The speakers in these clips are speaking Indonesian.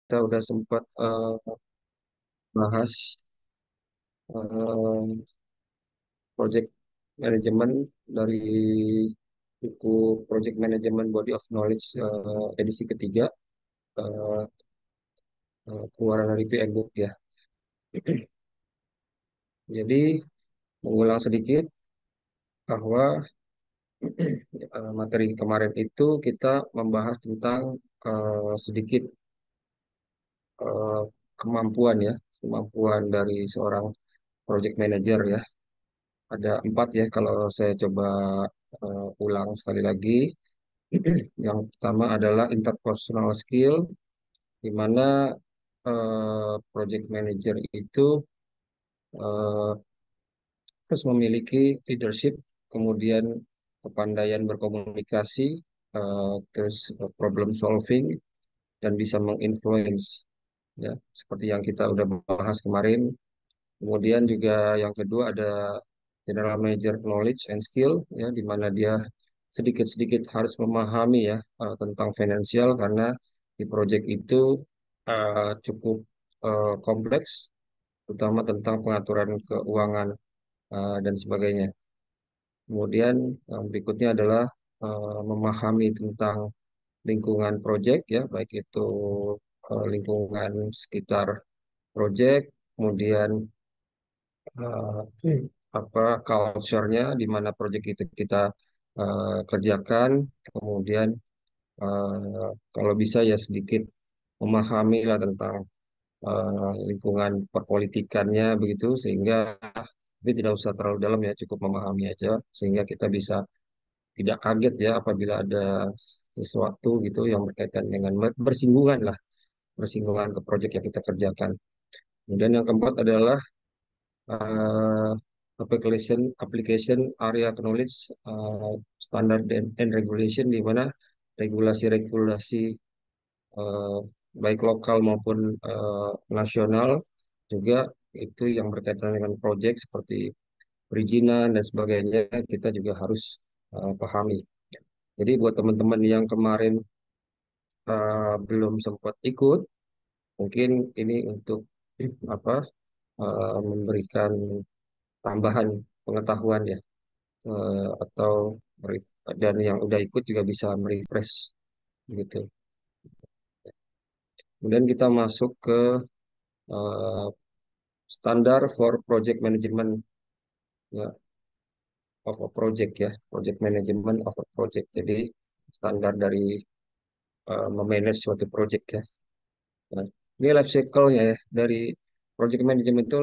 kita udah sempat bahas project management dari buku Project Management Body of Knowledge edisi ketiga, eh, keluaran dari PM Book ya. Jadi mengulang sedikit bahwa materi kemarin itu kita membahas tentang sedikit eh, kemampuan ya, kemampuan dari seorang project manager ya. Ada empat ya kalau saya coba ulang sekali lagi. Yang pertama adalah interpersonal skill, di mana project manager itu eh, harus memiliki leadership, kemudian kepandaian berkomunikasi, terus problem solving, dan bisa menginfluence, ya, seperti yang kita udah bahas kemarin. Kemudian juga yang kedua ada general manager knowledge and skill, ya, di mana dia sedikit-sedikit harus memahami ya tentang finansial karena di project itu cukup kompleks, terutama tentang pengaturan keuangan dan sebagainya. Kemudian yang berikutnya adalah memahami tentang lingkungan project ya, baik itu lingkungan sekitar project, kemudian apa culture-nya di mana project itu kita kerjakan, kemudian kalau bisa ya sedikit memahami lah tentang lingkungan perpolitikannya begitu sehingga tapi tidak usah terlalu dalam ya, cukup memahami aja sehingga kita bisa tidak kaget ya apabila ada sesuatu gitu yang berkaitan dengan bersinggungan lah, bersinggungan ke proyek yang kita kerjakan. Kemudian yang keempat adalah eh, application area knowledge, standard and regulation, di mana regulasi-regulasi eh, baik lokal maupun nasional juga itu yang berkaitan dengan proyek seperti perizinan dan sebagainya kita juga harus pahami. Jadi buat teman-teman yang kemarin belum sempat ikut, mungkin ini untuk apa memberikan tambahan pengetahuan ya, atau dan yang udah ikut juga bisa merefresh gitu. Kemudian kita masuk ke eh, standar for project management ya, of a project ya, project management of a project. Jadi standar dari memanage suatu project ya. Nah, ini life cycle-nya ya, dari project management itu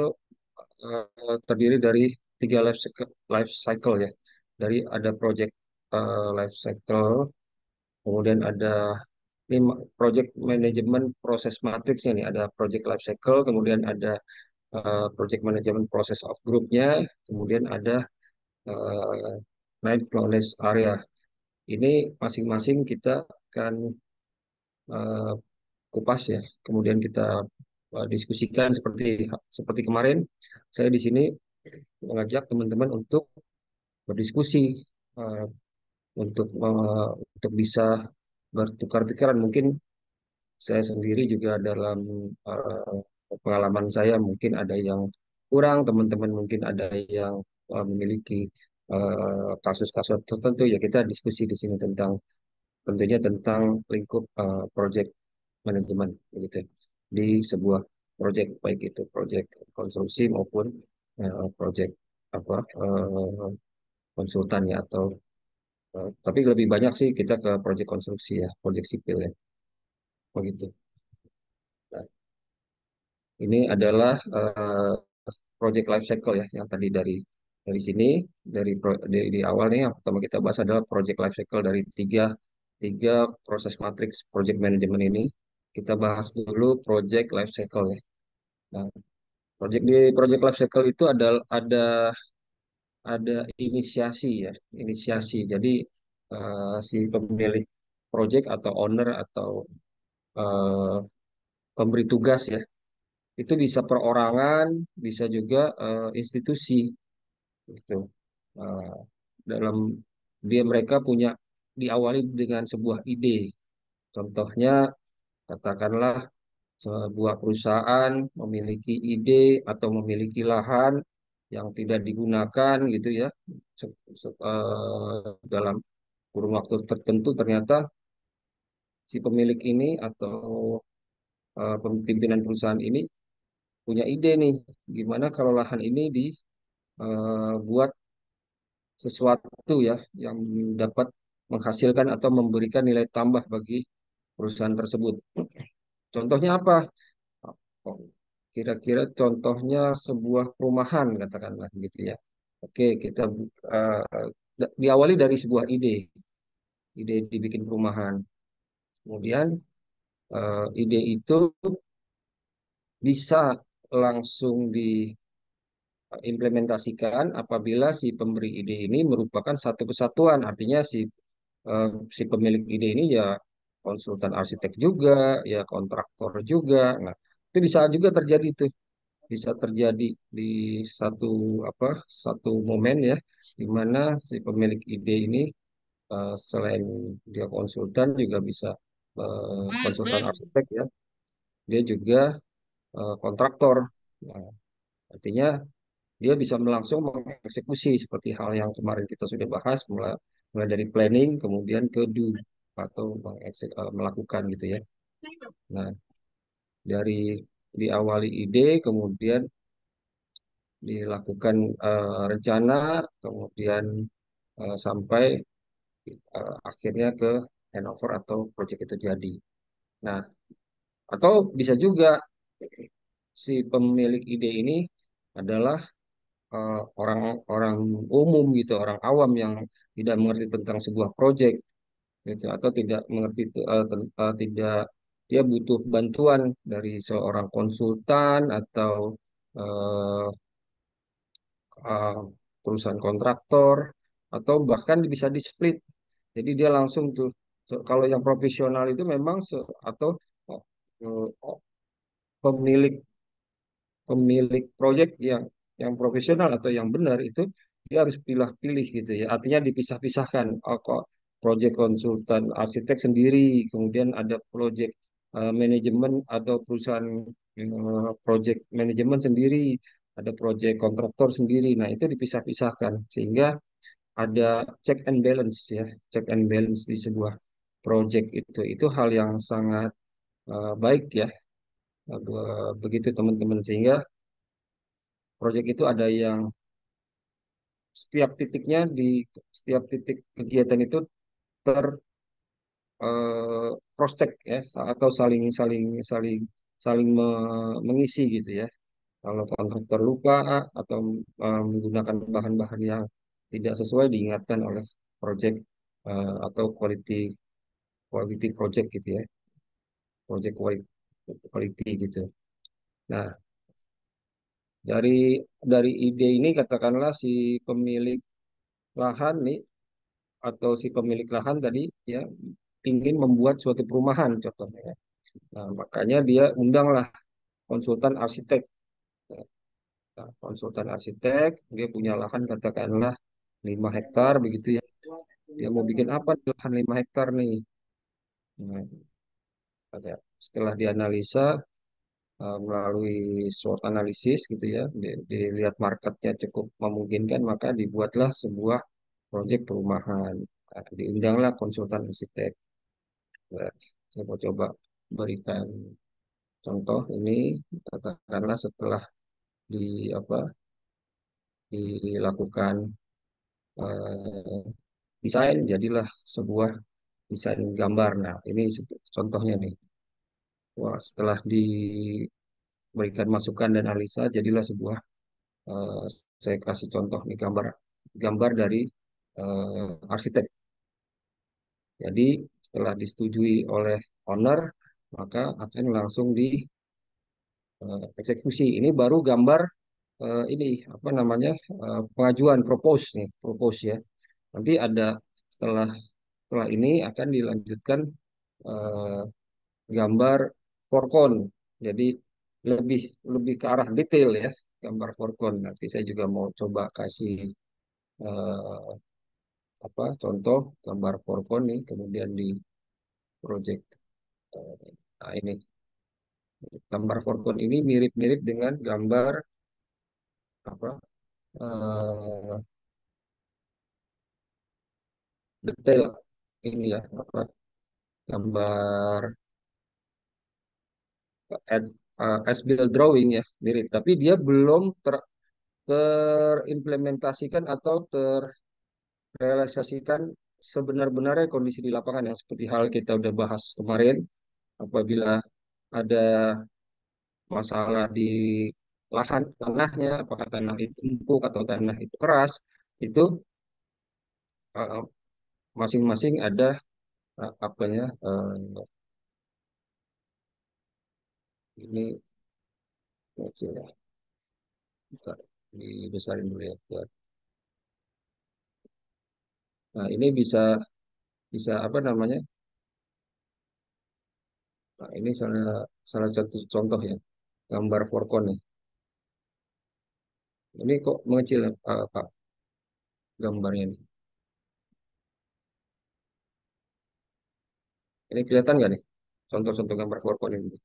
terdiri dari tiga life cycle ya. Dari ada project life cycle, kemudian ada ini project management proses matriksnya nih, ada project life cycle, kemudian ada project management process of groupnya, kemudian ada uh, night knowledge area. Ini masing-masing kita akan eh, kupas ya, kemudian kita diskusikan seperti seperti kemarin. Saya di sini mengajak teman-teman untuk berdiskusi, eh, untuk bisa bertukar pikiran. Mungkin saya sendiri juga dalam pengalaman saya mungkin ada yang kurang, teman-teman mungkin ada yang memiliki kasus-kasus tertentu ya kita diskusi di sini tentang tentunya tentang lingkup project manajemen begitu di sebuah project baik itu project konstruksi maupun project apa konsultan ya atau tapi lebih banyak sih kita ke project konstruksi ya, project sipil ya begitu. Nah, ini adalah project life cycle ya yang tadi dari sini di awal nih yang pertama kita bahas adalah project life cycle dari tiga tiga proses matriks project management ini. Kita bahas dulu project life cycle ya. Nah, project life cycle itu ada inisiasi ya, inisiasi. Jadi si pemilik project atau owner atau eh, pemberi tugas ya, itu bisa perorangan, bisa juga institusi gitu. Eh, dalam dia mereka punya diawali dengan sebuah ide. Contohnya katakanlah sebuah perusahaan memiliki ide atau memiliki lahan yang tidak digunakan gitu ya, dalam kurun waktu tertentu ternyata si pemilik ini atau pimpinan perusahaan ini punya ide nih, gimana kalau lahan ini dibuat sesuatu ya yang dapat menghasilkan atau memberikan nilai tambah bagi perusahaan tersebut. Contohnya apa? Oh, kira-kira contohnya sebuah perumahan katakanlah gitu ya. Oke, kita diawali dari sebuah ide dibikin perumahan. Kemudian ide itu bisa langsung diimplementasikan apabila si pemberi ide ini merupakan satu kesatuan. Artinya eh, si pemilik ide ini ya konsultan arsitek juga, ya kontraktor juga. Nah, itu bisa juga terjadi tuh, bisa terjadi di satu apa satu momen ya, di mana si pemilik ide ini selain dia konsultan juga bisa konsultan arsitek ya, dia juga kontraktor. Nah, artinya dia bisa langsung mengeksekusi seperti hal yang kemarin kita sudah bahas, mulai dari planning kemudian ke do atau melakukan gitu ya. Nah, dari diawali ide, kemudian dilakukan rencana, kemudian sampai akhirnya ke handover atau proyek itu jadi. Nah, atau bisa juga si pemilik ide ini adalah orang-orang umum gitu, orang awam yang tidak mengerti tentang sebuah proyek gitu, atau tidak mengerti tidak, dia butuh bantuan dari seorang konsultan atau eh, uh, perusahaan kontraktor, atau bahkan bisa di split. Jadi dia langsung tuh, kalau yang profesional itu memang atau uh, pemilik pemilik proyek yang profesional atau yang benar itu dia harus pilih-pilih gitu ya. Artinya dipisah-pisahkan. Oh, kok proyek konsultan arsitek sendiri, kemudian ada proyek manajemen atau perusahaan proyek manajemen sendiri, ada proyek kontraktor sendiri. Nah, itu dipisah-pisahkan sehingga ada check and balance ya, check and balance di sebuah proyek itu. Itu hal yang sangat baik ya, begitu teman-teman, sehingga proyek itu ada yang setiap titiknya di setiap titik kegiatan itu ter prospek ya, atau saling saling saling saling mengisi gitu ya. Kalau kontraktor lupa atau menggunakan bahan-bahan yang tidak sesuai, diingatkan oleh proyek atau quality quality project gitu ya, project quality gitu. Nah, dari ide ini katakanlah si pemilik lahan nih, atau si pemilik lahan tadi ya ingin membuat suatu perumahan contohnya ya. Nah, makanya dia undanglah konsultan arsitek. Nah, konsultan arsitek, dia punya lahan katakanlah 5 hektar begitu ya. Dia mau bikin apa di lahan 5 hektar nih? Nah, setelah dianalisa melalui SWOT analisis gitu ya, dilihat marketnya cukup memungkinkan, maka dibuatlah sebuah proyek perumahan. Nah, diundanglah konsultan arsitek. Nah, saya mau coba berikan contoh ini, katakanlah setelah di apa dilakukan eh, desain, jadilah sebuah desain gambar. Nah, ini contohnya nih. Wah, setelah diberikan masukan dan analisa, jadilah sebuah eh, saya kasih contoh nih, gambar gambar dari arsitek. Jadi setelah disetujui oleh owner, maka akan langsung dieksekusi. Ini baru gambar ini apa namanya, pengajuan propose nih, propose ya. Nanti ada setelah setelah ini akan dilanjutkan eh, gambar forkon. Jadi lebih lebih ke arah detail ya, gambar forkon. Nanti saya juga mau coba kasih eh, contoh gambar forkon nih, kemudian di project. Nah, ini gambar foreground ini mirip-mirip dengan gambar apa eh, detail ini ya, apa gambar as-built drawing ya, mirip. Tapi dia belum terimplementasikan atau terrealisasikan sebenar-benarnya kondisi di lapangan yang seperti hal kita udah bahas kemarin. Apabila ada masalah di lahan tanahnya, apakah tanah itu empuk atau tanah itu keras, itu eh, masing-masing ada apanya ini kecil ya. Bentar, dibesarin dulu ya. Nah, ini bisa bisa apa namanya? Nah, ini salah salah satu contoh ya, gambar foreground nih. Ini kok mengecil ya, Pak, gambarnya ini. Ini kelihatan nggak nih? Contoh-contoh gambar foreground ini.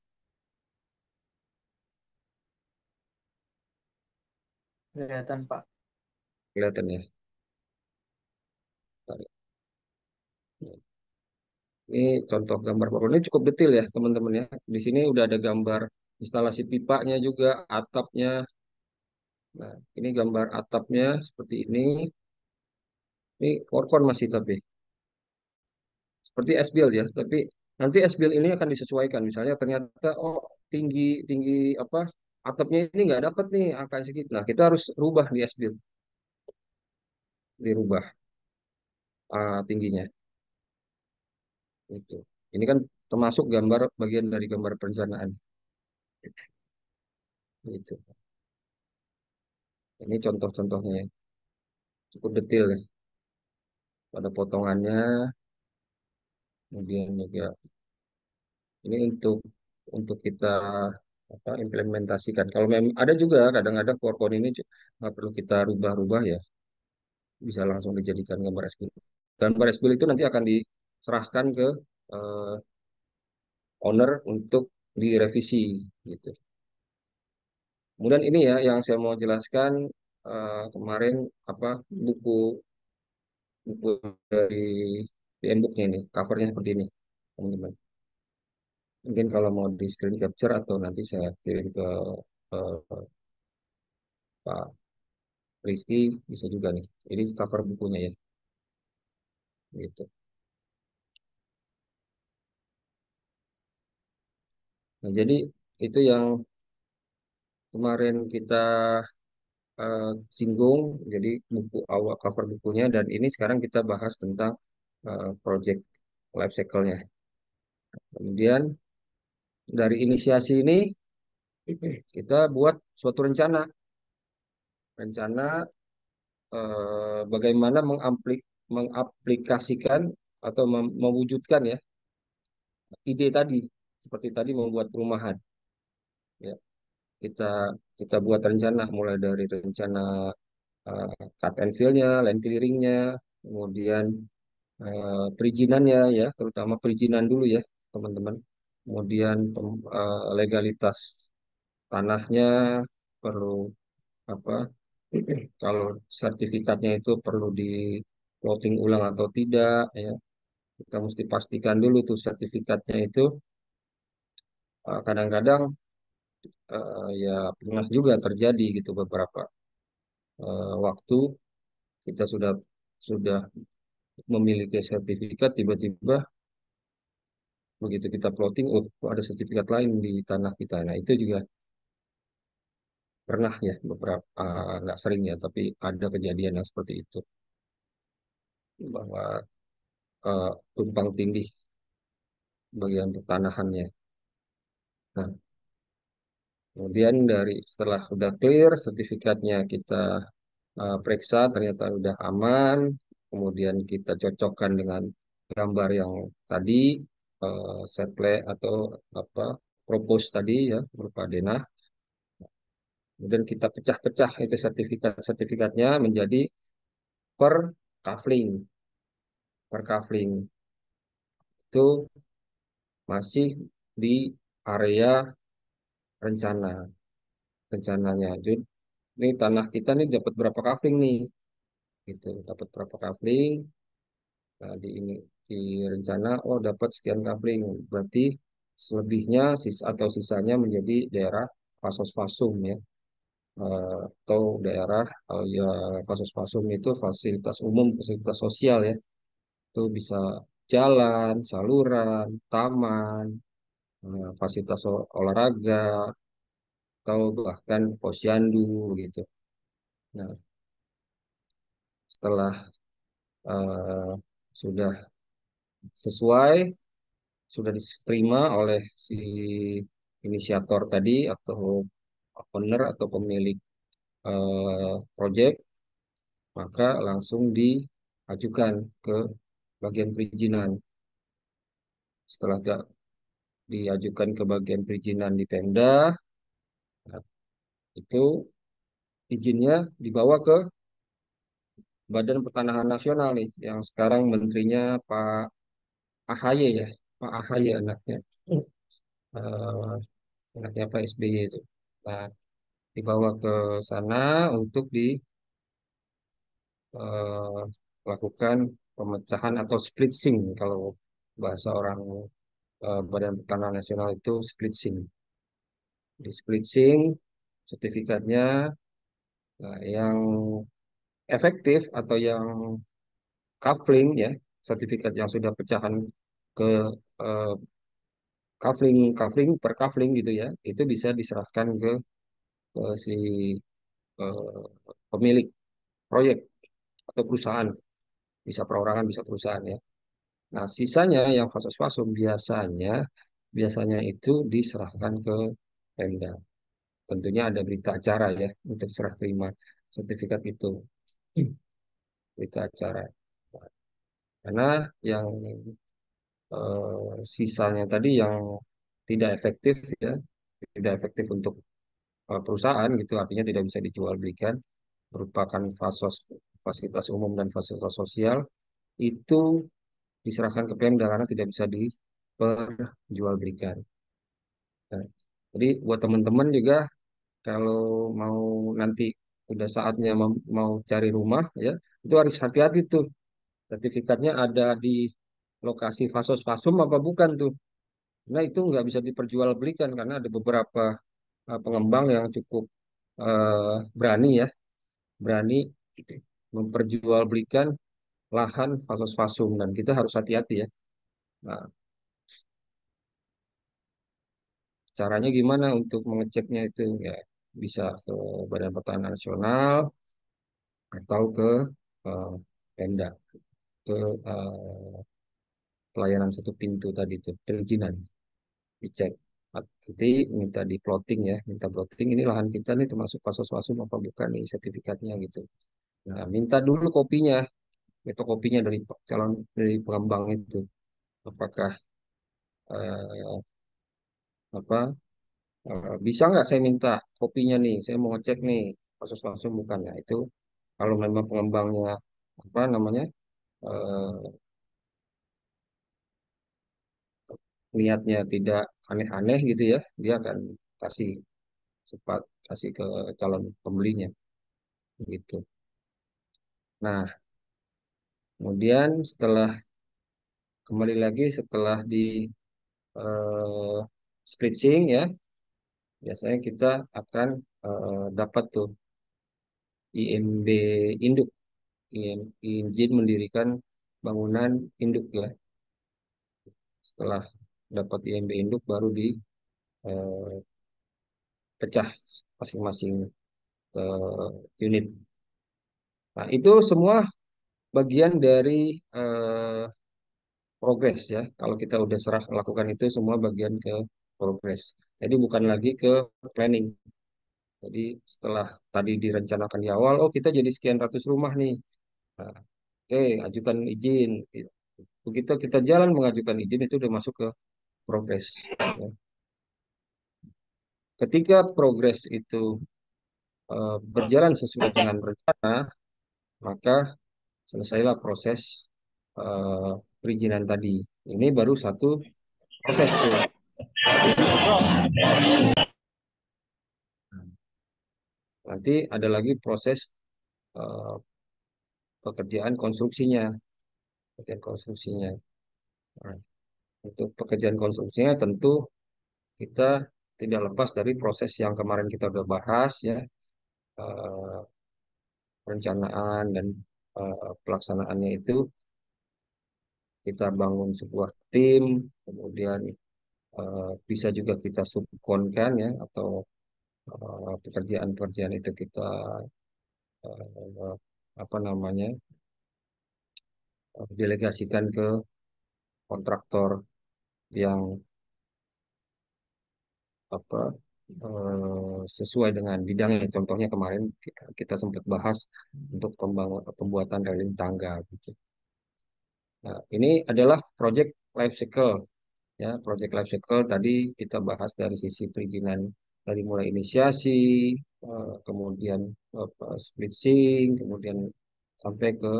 Kelihatan, Pak. Kelihatan ya. Ini contoh gambar foreground ini cukup detail ya, teman-teman ya. Di sini udah ada gambar instalasi pipanya juga, atapnya. Nah, ini gambar atapnya seperti ini. Ini foreground masih tapi seperti S-build ya, tapi nanti S-build ini akan disesuaikan. Misalnya ternyata oh tinggi tinggi apa atapnya ini nggak dapat nih angka segitu. Nah, kita harus rubah di S-build, dirubah tingginya itu. Ini kan termasuk gambar bagian dari gambar perencanaan itu. Ini contoh-contohnya ya. Cukup detail ya. Pada potongannya, kemudian juga ini untuk kita apa implementasikan. Kalau memang ada juga kadang-kadang PowerPoint ini nggak perlu kita rubah-rubah ya, bisa langsung dijadikan gambar SQL. Gambar SQL itu nanti akan diserahkan ke eh, owner untuk direvisi gitu. Kemudian ini ya yang saya mau jelaskan kemarin apa buku buku dari PMBOK-nya ini, covernya seperti ini, teman-teman. Mungkin kalau mau di screen capture atau nanti saya kirim ke eh, Pak Rizky bisa juga nih. Ini cover bukunya ya, gitu. Nah, jadi itu yang kemarin kita singgung. Jadi buku awal cover bukunya dan ini sekarang kita bahas tentang project life cycle-nya. Kemudian dari inisiasi ini kita buat suatu rencana, rencana bagaimana mengaplikasikan atau mewujudkan ya ide tadi seperti tadi membuat perumahan ya kita kita buat rencana mulai dari rencana eh, cut and fill-nya, land clearing-nya, kemudian perizinannya ya terutama perizinan dulu ya teman-teman, kemudian legalitas tanahnya perlu apa kalau sertifikatnya itu perlu di plotting ulang atau tidak ya. Kita mesti pastikan dulu tuh sertifikatnya itu kadang-kadang ya pernah juga terjadi gitu beberapa waktu kita sudah memiliki sertifikat tiba-tiba begitu kita plotting oh kok ada sertifikat lain di tanah kita. Nah, itu juga pernah ya beberapa nggak sering ya tapi ada kejadian yang seperti itu bahwa tumpang tindih bagian pertanahannya. Nah, kemudian dari setelah sudah clear sertifikatnya kita periksa ternyata udah aman, kemudian kita cocokkan dengan gambar yang tadi setle atau apa propose tadi ya berupa denah. Kemudian kita pecah-pecah itu sertifikatnya menjadi per kafling. Per kafling itu masih di area rencana rencananya. Jadi ini tanah kita nih dapat berapa kafling nih, gitu. Dapat berapa kafling? Nah, di rencana, oh dapat sekian kafling. Berarti selebihnya atau sisanya menjadi daerah fasos-fasum ya. Atau daerah ya fasos-fasum itu fasilitas umum, fasilitas sosial ya. Itu bisa jalan, saluran, taman, fasilitas olahraga, atau bahkan posyandu gitu. Nah, setelah eh, sudah sesuai, sudah diterima oleh si inisiator tadi atau owner atau pemilik project, maka langsung diajukan ke bagian perizinan. Setelah diajukan ke bagian perizinan di Pemda, nah, itu izinnya dibawa ke Badan Pertanahan Nasional nih, yang sekarang menterinya Pak AHY ya, Pak AHY anaknya, eh, anaknya Pak SBY itu. Nah, dibawa ke sana untuk dilakukan pemecahan atau splitsing kalau bahasa orang Badan Pertanahan Nasional itu splitsing. Di splitsing sertifikatnya, nah, yang efektif atau yang kafling ya, sertifikat yang sudah pecahan ke eh, kafling kafling per kafling gitu ya, itu bisa diserahkan ke si pemilik proyek atau perusahaan, bisa perorangan bisa perusahaan ya. Nah, sisanya yang fasum biasanya biasanya itu diserahkan ke Pemda. Tentunya ada berita acara ya untuk serah terima sertifikat itu, berita acara. Karena yang sisanya tadi yang tidak efektif ya, tidak efektif untuk perusahaan gitu, artinya tidak bisa dijual belikan, merupakan fasilitas umum dan fasilitas sosial, itu diserahkan ke Pemda karena tidak bisa diperjualbelikan. Nah, jadi buat teman-teman juga kalau mau nanti udah saatnya mau cari rumah ya, itu harus hati-hati tuh. Sertifikatnya ada di lokasi fasos-fasum apa bukan tuh. Nah, itu nggak bisa diperjualbelikan karena ada beberapa pengembang yang cukup berani ya, berani memperjualbelikan lahan fasos-fasum dan kita harus hati-hati ya. Nah, caranya gimana untuk mengeceknya itu ya, bisa ke Badan Pertanahan Nasional atau ke eh, Pemda, ke eh, pelayanan satu pintu tadi itu perizinan, dicek. Nanti minta di plotting ya, minta plotting ini lahan kita nih termasuk fasos-fasum apa bukan nih sertifikatnya gitu. Nah, minta dulu kopinya, fotokopinya dari calon dari pengembang itu. Apakah eh, apa bisa nggak saya minta kopinya nih? Saya mau ngecek nih kasus langsung bukan. Nah, itu kalau memang pengembangnya apa namanya eh, niatnya tidak aneh-aneh gitu ya, dia akan kasih cepat kasih ke calon pembelinya gitu. Nah, kemudian kembali lagi setelah di eh, splitting ya, biasanya kita akan dapat tuh IMB induk, izin mendirikan bangunan induk ya. Setelah dapat IMB induk baru dipecah masing-masing unit. Nah, itu semua bagian dari eh, progres ya. Kalau kita udah serah melakukan itu semua bagian ke progres. Jadi bukan lagi ke planning. Jadi setelah tadi direncanakan di awal, oh kita jadi sekian ratus rumah nih. Nah, oke, ajukan izin. Begitu kita jalan mengajukan izin itu udah masuk ke progres. Ya. Ketika progres itu berjalan sesuai dengan rencana, maka selesailah proses eh, perizinan tadi. Ini baru satu proses tuh. Jadi nanti ada lagi proses eh, pekerjaan konstruksinya, pekerjaan konstruksinya. Nah, untuk pekerjaan konstruksinya tentu kita tidak lepas dari proses yang kemarin kita udah bahas ya, eh, perencanaan dan pelaksanaannya itu kita bangun sebuah tim, kemudian bisa juga kita subkonkan ya, atau pekerjaan-pekerjaan itu kita eh, apa namanya delegasikan ke kontraktor yang apa sesuai dengan bidangnya. Contohnya kemarin kita sempat bahas untuk pembuatan railing tangga gitu. Nah, ini adalah project life cycle ya. Project life cycle tadi kita bahas dari sisi perizinan, dari mulai inisiasi, kemudian splitsing, kemudian sampai ke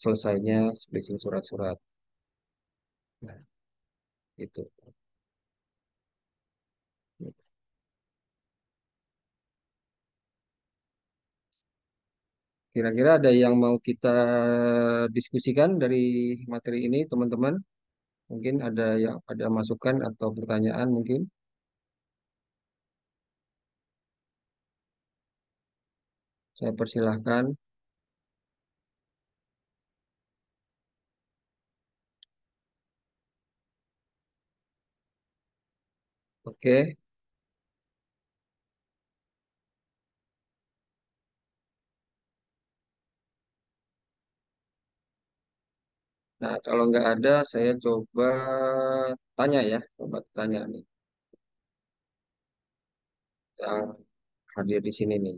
selesainya splitsing surat-surat. Nah, itu. Kira-kira ada yang mau kita diskusikan dari materi ini, teman-teman? Mungkin ada yang ada masukan atau pertanyaan mungkin saya persilahkan. Oke. Nah, kalau nggak ada, saya coba tanya ya, coba tanya nih yang hadir di sini nih.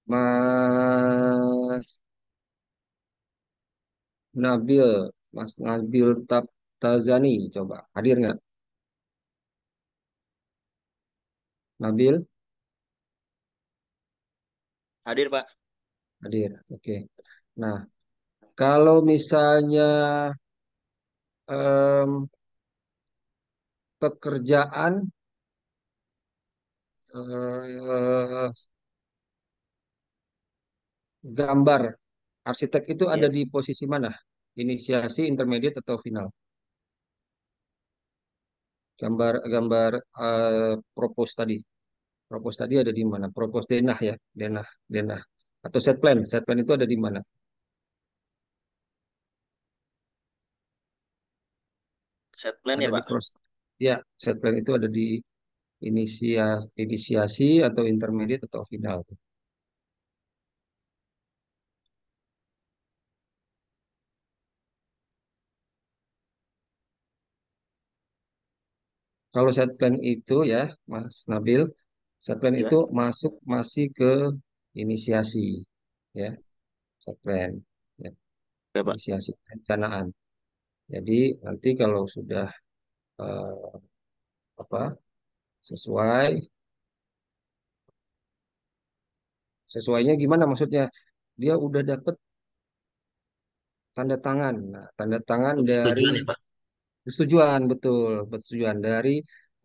Mas Nabil, Mas Nabil Tazani, coba hadir nggak? Nabil, Hadir, Pak. hadir. Oke. Nah, kalau misalnya em, pekerjaan eh, gambar arsitek itu ada Iya. di posisi mana? Inisiasi, intermediate, atau final? Gambar propose tadi. Propose tadi ada di mana? Propose denah ya, denah, denah. Atau set plan. Set plan itu ada di mana? Set plan ya, Ada di Pak. ya, set plan itu ada di inisiasi atau intermediate atau final. Kalau set plan itu ya, Mas Nabil, set plan itu Ya, masuk masih ke inisiasi, ya, set plan, ya, oke, Pak. inisiasi perencanaan. Jadi nanti kalau sudah eh, apa sesuai, sesuainya gimana maksudnya? Dia udah dapet tanda tangan. Nah, tanda tangan dari Persetujuan ya, Pak. persetujuan, betul, persetujuan dari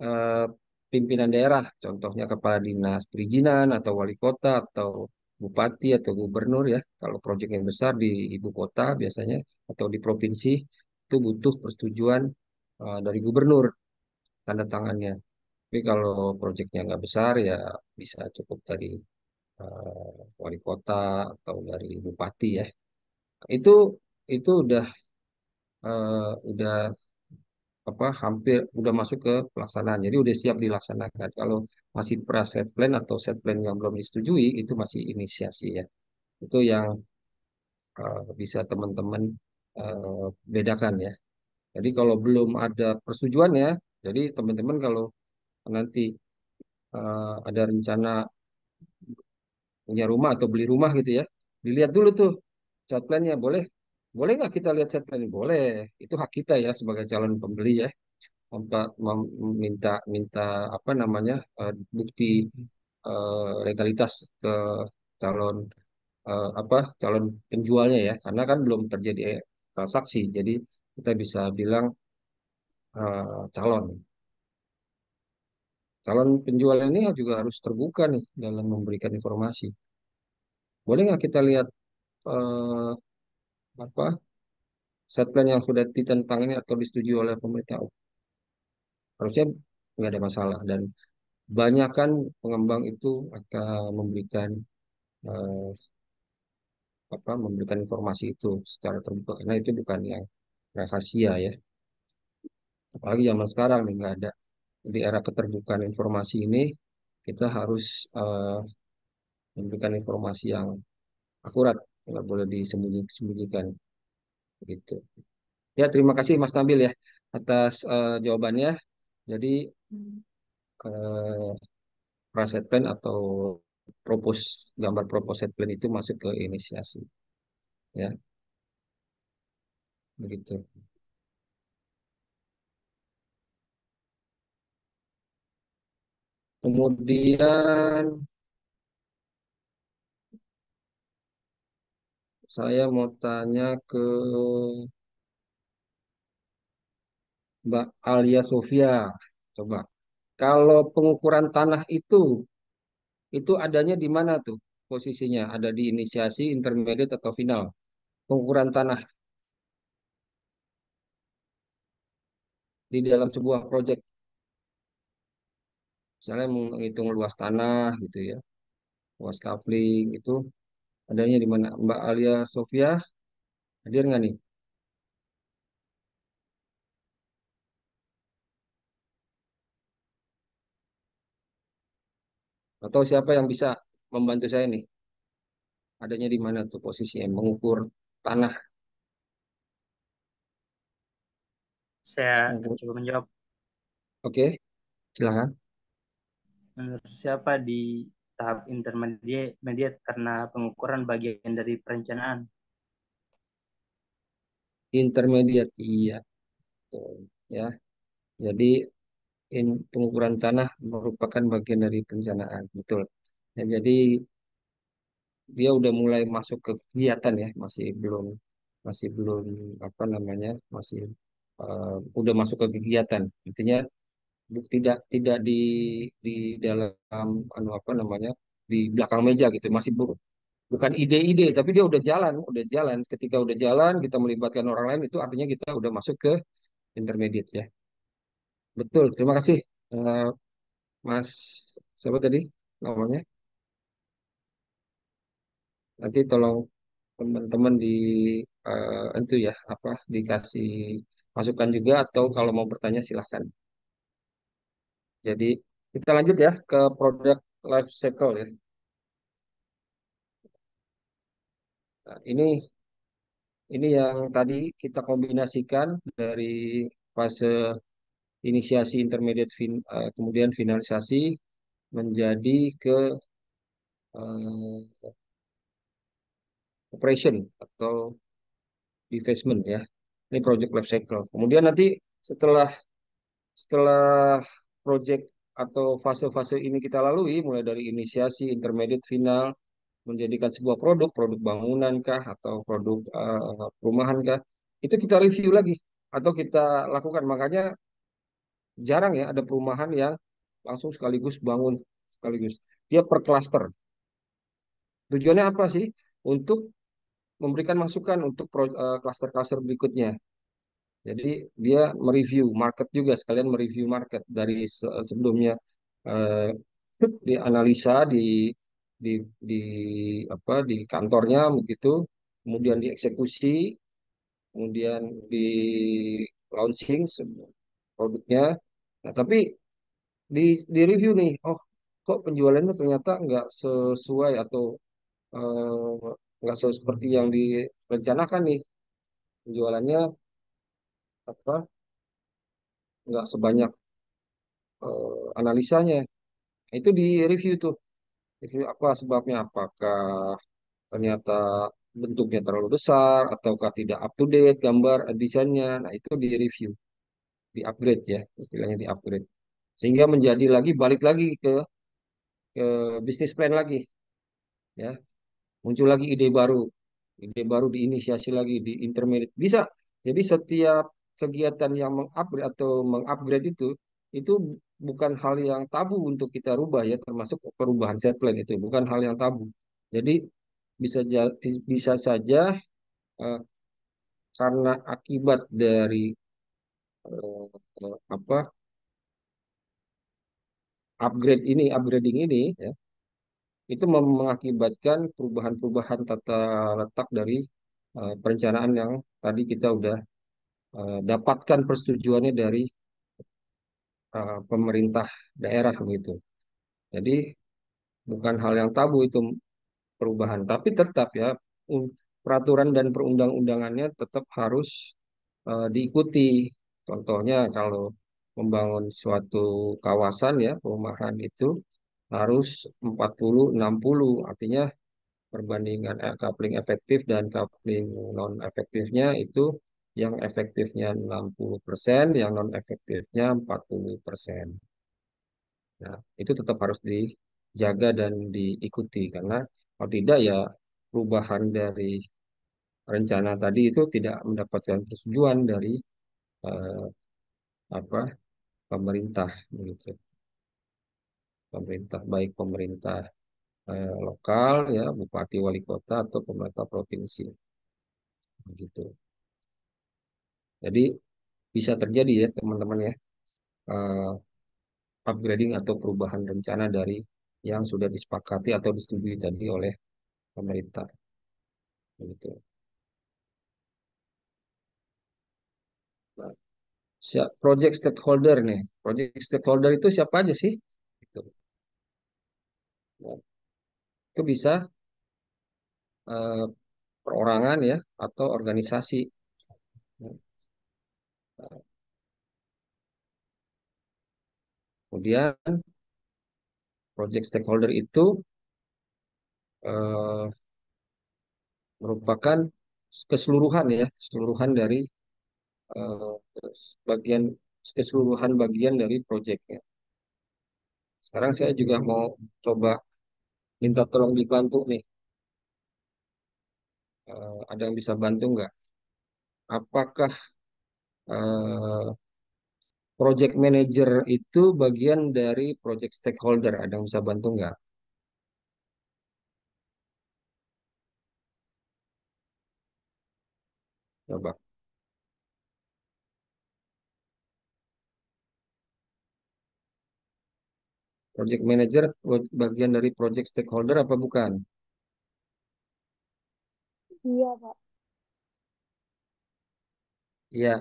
eh, pimpinan daerah, contohnya kepala dinas perizinan atau wali kota atau bupati atau gubernur ya. Kalau proyek yang besar di ibu kota biasanya atau di provinsi itu butuh persetujuan dari gubernur tanda tangannya. Tapi kalau proyeknya nggak besar ya bisa cukup dari wali kota atau dari bupati ya. Itu itu udah apa hampir udah masuk ke pelaksanaan. Jadi udah siap dilaksanakan. Kalau masih pra set plan atau set plan yang belum disetujui itu masih inisiasi ya. Itu yang bisa teman-teman bedakan ya. Jadi kalau belum ada persetujuannya, jadi teman-teman kalau nanti ada rencana punya rumah atau beli rumah gitu ya, dilihat dulu tuh set plan-nya. Boleh boleh nggak kita lihat set plan? Boleh. Itu hak kita ya sebagai calon pembeli ya. Minta minta apa namanya bukti legalitas ke calon apa calon penjualnya ya, karena kan belum terjadi transaksi, jadi kita bisa bilang calon. Calon penjual ini juga harus terbuka nih dalam memberikan informasi. Boleh nggak kita lihat eh, apa set plan yang sudah ditentang ini atau disetujui oleh pemerintah? Harusnya nggak ada masalah dan banyak kan pengembang itu akan memberikan eh, memberikan informasi itu secara terbuka karena itu bukan yang rahasia ya. Apalagi zaman sekarang nih nggak ada di era keterbukaan informasi ini kita harus eh, memberikan informasi yang akurat, nggak boleh disembunyikan gitu. Ya, terima kasih Mas Nabil ya atas jawabannya. Jadi eh, praset plan atau propose gambar proposit plan itu masuk ke inisiasi ya, begitu. Kemudian saya mau tanya ke Mbak Alia Sofia. Coba, kalau pengukuran tanah itu adanya di mana tuh posisinya? Ada di inisiasi, intermediate atau final? Pengukuran tanah di dalam sebuah proyek, misalnya menghitung luas tanah gitu ya, luas kavling itu adanya di mana? Mbak Alia Sofia hadir nggak nih? Atau siapa yang bisa membantu saya nih? Adanya di mana tuh posisinya mengukur tanah? Saya akan Mengukur- coba menjawab. Oke, silakan. Menurut siapa di tahap intermediate karena pengukuran bagian dari perencanaan. Intermediate, iya, betul. Ya, jadi pengukuran tanah merupakan bagian dari perencanaan, betul. Ya, jadi dia udah mulai masuk ke kegiatan ya, masih belum apa namanya, masih udah masuk ke kegiatan. Intinya tidak di dalam apa namanya di belakang meja gitu, masih bukan ide-ide, tapi dia udah jalan, udah jalan. Ketika udah jalan, kita melibatkan orang lain itu artinya kita udah masuk ke intermediate ya. Betul, terima kasih eh, Mas. Siapa tadi namanya? Nanti tolong teman-teman itu ya apa dikasih masukan juga atau kalau mau bertanya silahkan. Jadi kita lanjut ya ke produk life cycle ya. Nah, ini yang tadi kita kombinasikan dari fase inisiasi, intermediate, kemudian finalisasi menjadi ke eh, operation atau divestment ya. Ini project life cycle. Kemudian nanti setelah setelah project atau fase-fase ini kita lalui, mulai dari inisiasi, intermediate, final, menjadikan sebuah produk, produk bangunan kah, atau produk perumahan kah, itu kita review lagi atau kita lakukan. Makanya jarang ya ada perumahan yang langsung sekaligus bangun sekaligus. Dia per klaster. Tujuannya apa sih? Untuk memberikan masukan untuk klaster-klaster berikutnya. Jadi dia mereview market juga sekalian mereview market dari sebelumnya eh, dianalisa di di di kantornya begitu, kemudian dieksekusi, kemudian di launching produknya. Nah, tapi di review nih, oh kok penjualannya ternyata nggak sesuai atau nggak seperti yang direncanakan nih penjualannya apa nggak sebanyak analisanya. Nah, itu di review tuh, review apa sebabnya, apakah ternyata bentuknya terlalu besar ataukah tidak up to date gambar desainnya. Nah, itu di review, di upgrade ya, istilahnya di upgrade. Sehingga menjadi lagi balik lagi ke bisnis plan lagi ya. muncul lagi ide baru diinisiasi lagi di intermediate. Bisa. Jadi setiap kegiatan yang mengupgrade atau mengupgrade itu bukan hal yang tabu untuk kita rubah ya, termasuk perubahan set plan itu bukan hal yang tabu. Jadi bisa saja eh, karena akibat dari apa upgrading ini ya, itu mengakibatkan perubahan-perubahan tata letak dari perencanaan yang tadi kita udah dapatkan persetujuannya dari pemerintah daerah begitu. Jadi bukan hal yang tabu itu perubahan, tapi tetap ya peraturan dan perundang-undangannya tetap harus diikuti. Contohnya kalau membangun suatu kawasan ya, perumahan itu harus 40-60, artinya perbandingan coupling efektif dan coupling non efektifnya itu yang efektifnya 60%, yang non efektifnya 40%. Nah, itu tetap harus dijaga dan diikuti karena kalau tidak ya perubahan dari rencana tadi itu tidak mendapatkan persetujuan dari eh, apa pemerintah begitu. Pemerintah baik pemerintah lokal ya, bupati, wali kota atau pemerintah provinsi begitu. Jadi bisa terjadi ya teman-teman ya, eh, upgrading atau perubahan rencana dari yang sudah disepakati atau disetujui tadi oleh pemerintah begitu. Nah, project stakeholder nih. Project stakeholder itu siapa aja sih? Gitu. Nah, itu bisa eh, perorangan ya atau organisasi. Nah, kemudian project stakeholder itu eh, merupakan keseluruhan ya, keseluruhan dari eh, bagian keseluruhan bagian dari proyeknya. Sekarang saya juga mau coba minta tolong dibantu nih. Ada yang bisa bantu nggak? Apakah eh, project manager itu bagian dari project stakeholder? Ada yang bisa bantu nggak? Coba. Project manager bagian dari project stakeholder apa bukan? Iya, Pak. Iya,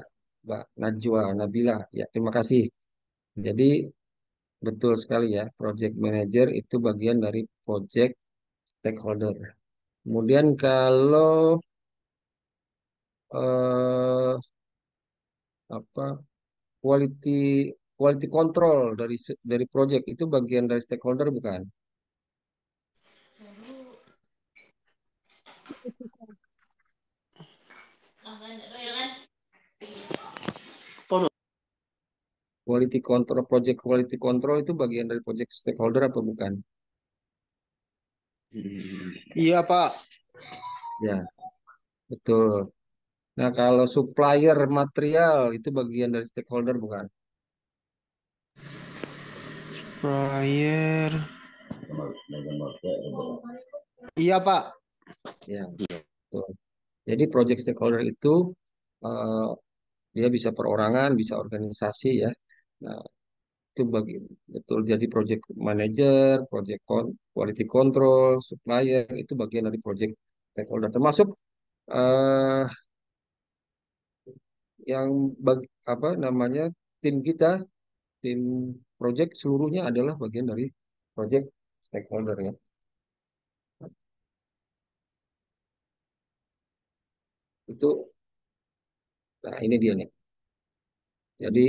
Mbak Najwa Nabila. Ya, terima kasih. Jadi betul sekali ya, project manager itu bagian dari project stakeholder. Kemudian kalau eh, apa quality quality control dari project itu bagian dari stakeholder bukan? Quality control itu bagian dari project stakeholder apa bukan? Iya, Pak. Ya, betul. Nah, kalau supplier material itu bagian dari stakeholder bukan? Supplier. Iya, Pak. Ya, betul. Jadi project stakeholder itu eh, dia bisa perorangan, bisa organisasi ya. Nah, itu bagi betul jadi project manager, quality control, supplier itu bagian dari project stakeholder termasuk eh, yang apa namanya tim kita, tim project seluruhnya adalah bagian dari project stakeholder ya. Itu nah ini dia nih. Jadi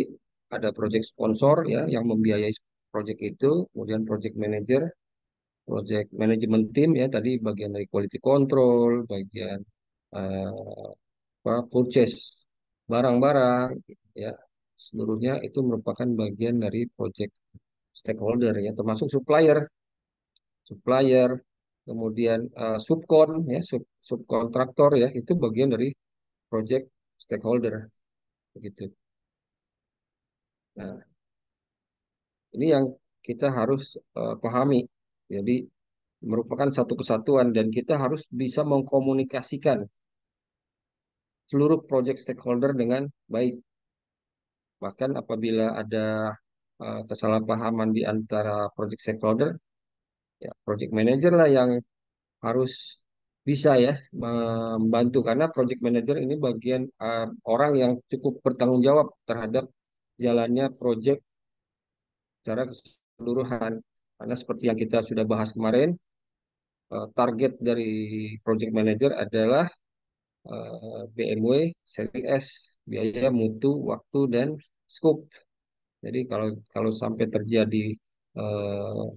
ada project sponsor ya yang membiayai project itu, kemudian project manager, project management team ya tadi bagian dari quality control, bagian eh, purchase barang-barang ya seluruhnya itu merupakan bagian dari project stakeholder ya termasuk supplier kemudian subkon ya, subkontraktor ya, itu bagian dari project stakeholder begitu. Nah, ini yang kita harus pahami. Jadi merupakan satu kesatuan dan kita harus bisa mengkomunikasikan seluruh project stakeholder dengan baik. Bahkan apabila ada kesalahpahaman di antara project stakeholder, ya project manager lah yang harus bisa ya membantu karena project manager ini bagian orang yang cukup bertanggung jawab terhadap jalannya project secara keseluruhan. Karena seperti yang kita sudah bahas kemarin, target dari project manager adalah BMW seri S, biaya, mutu, waktu, dan scope. Jadi kalau kalau sampai terjadi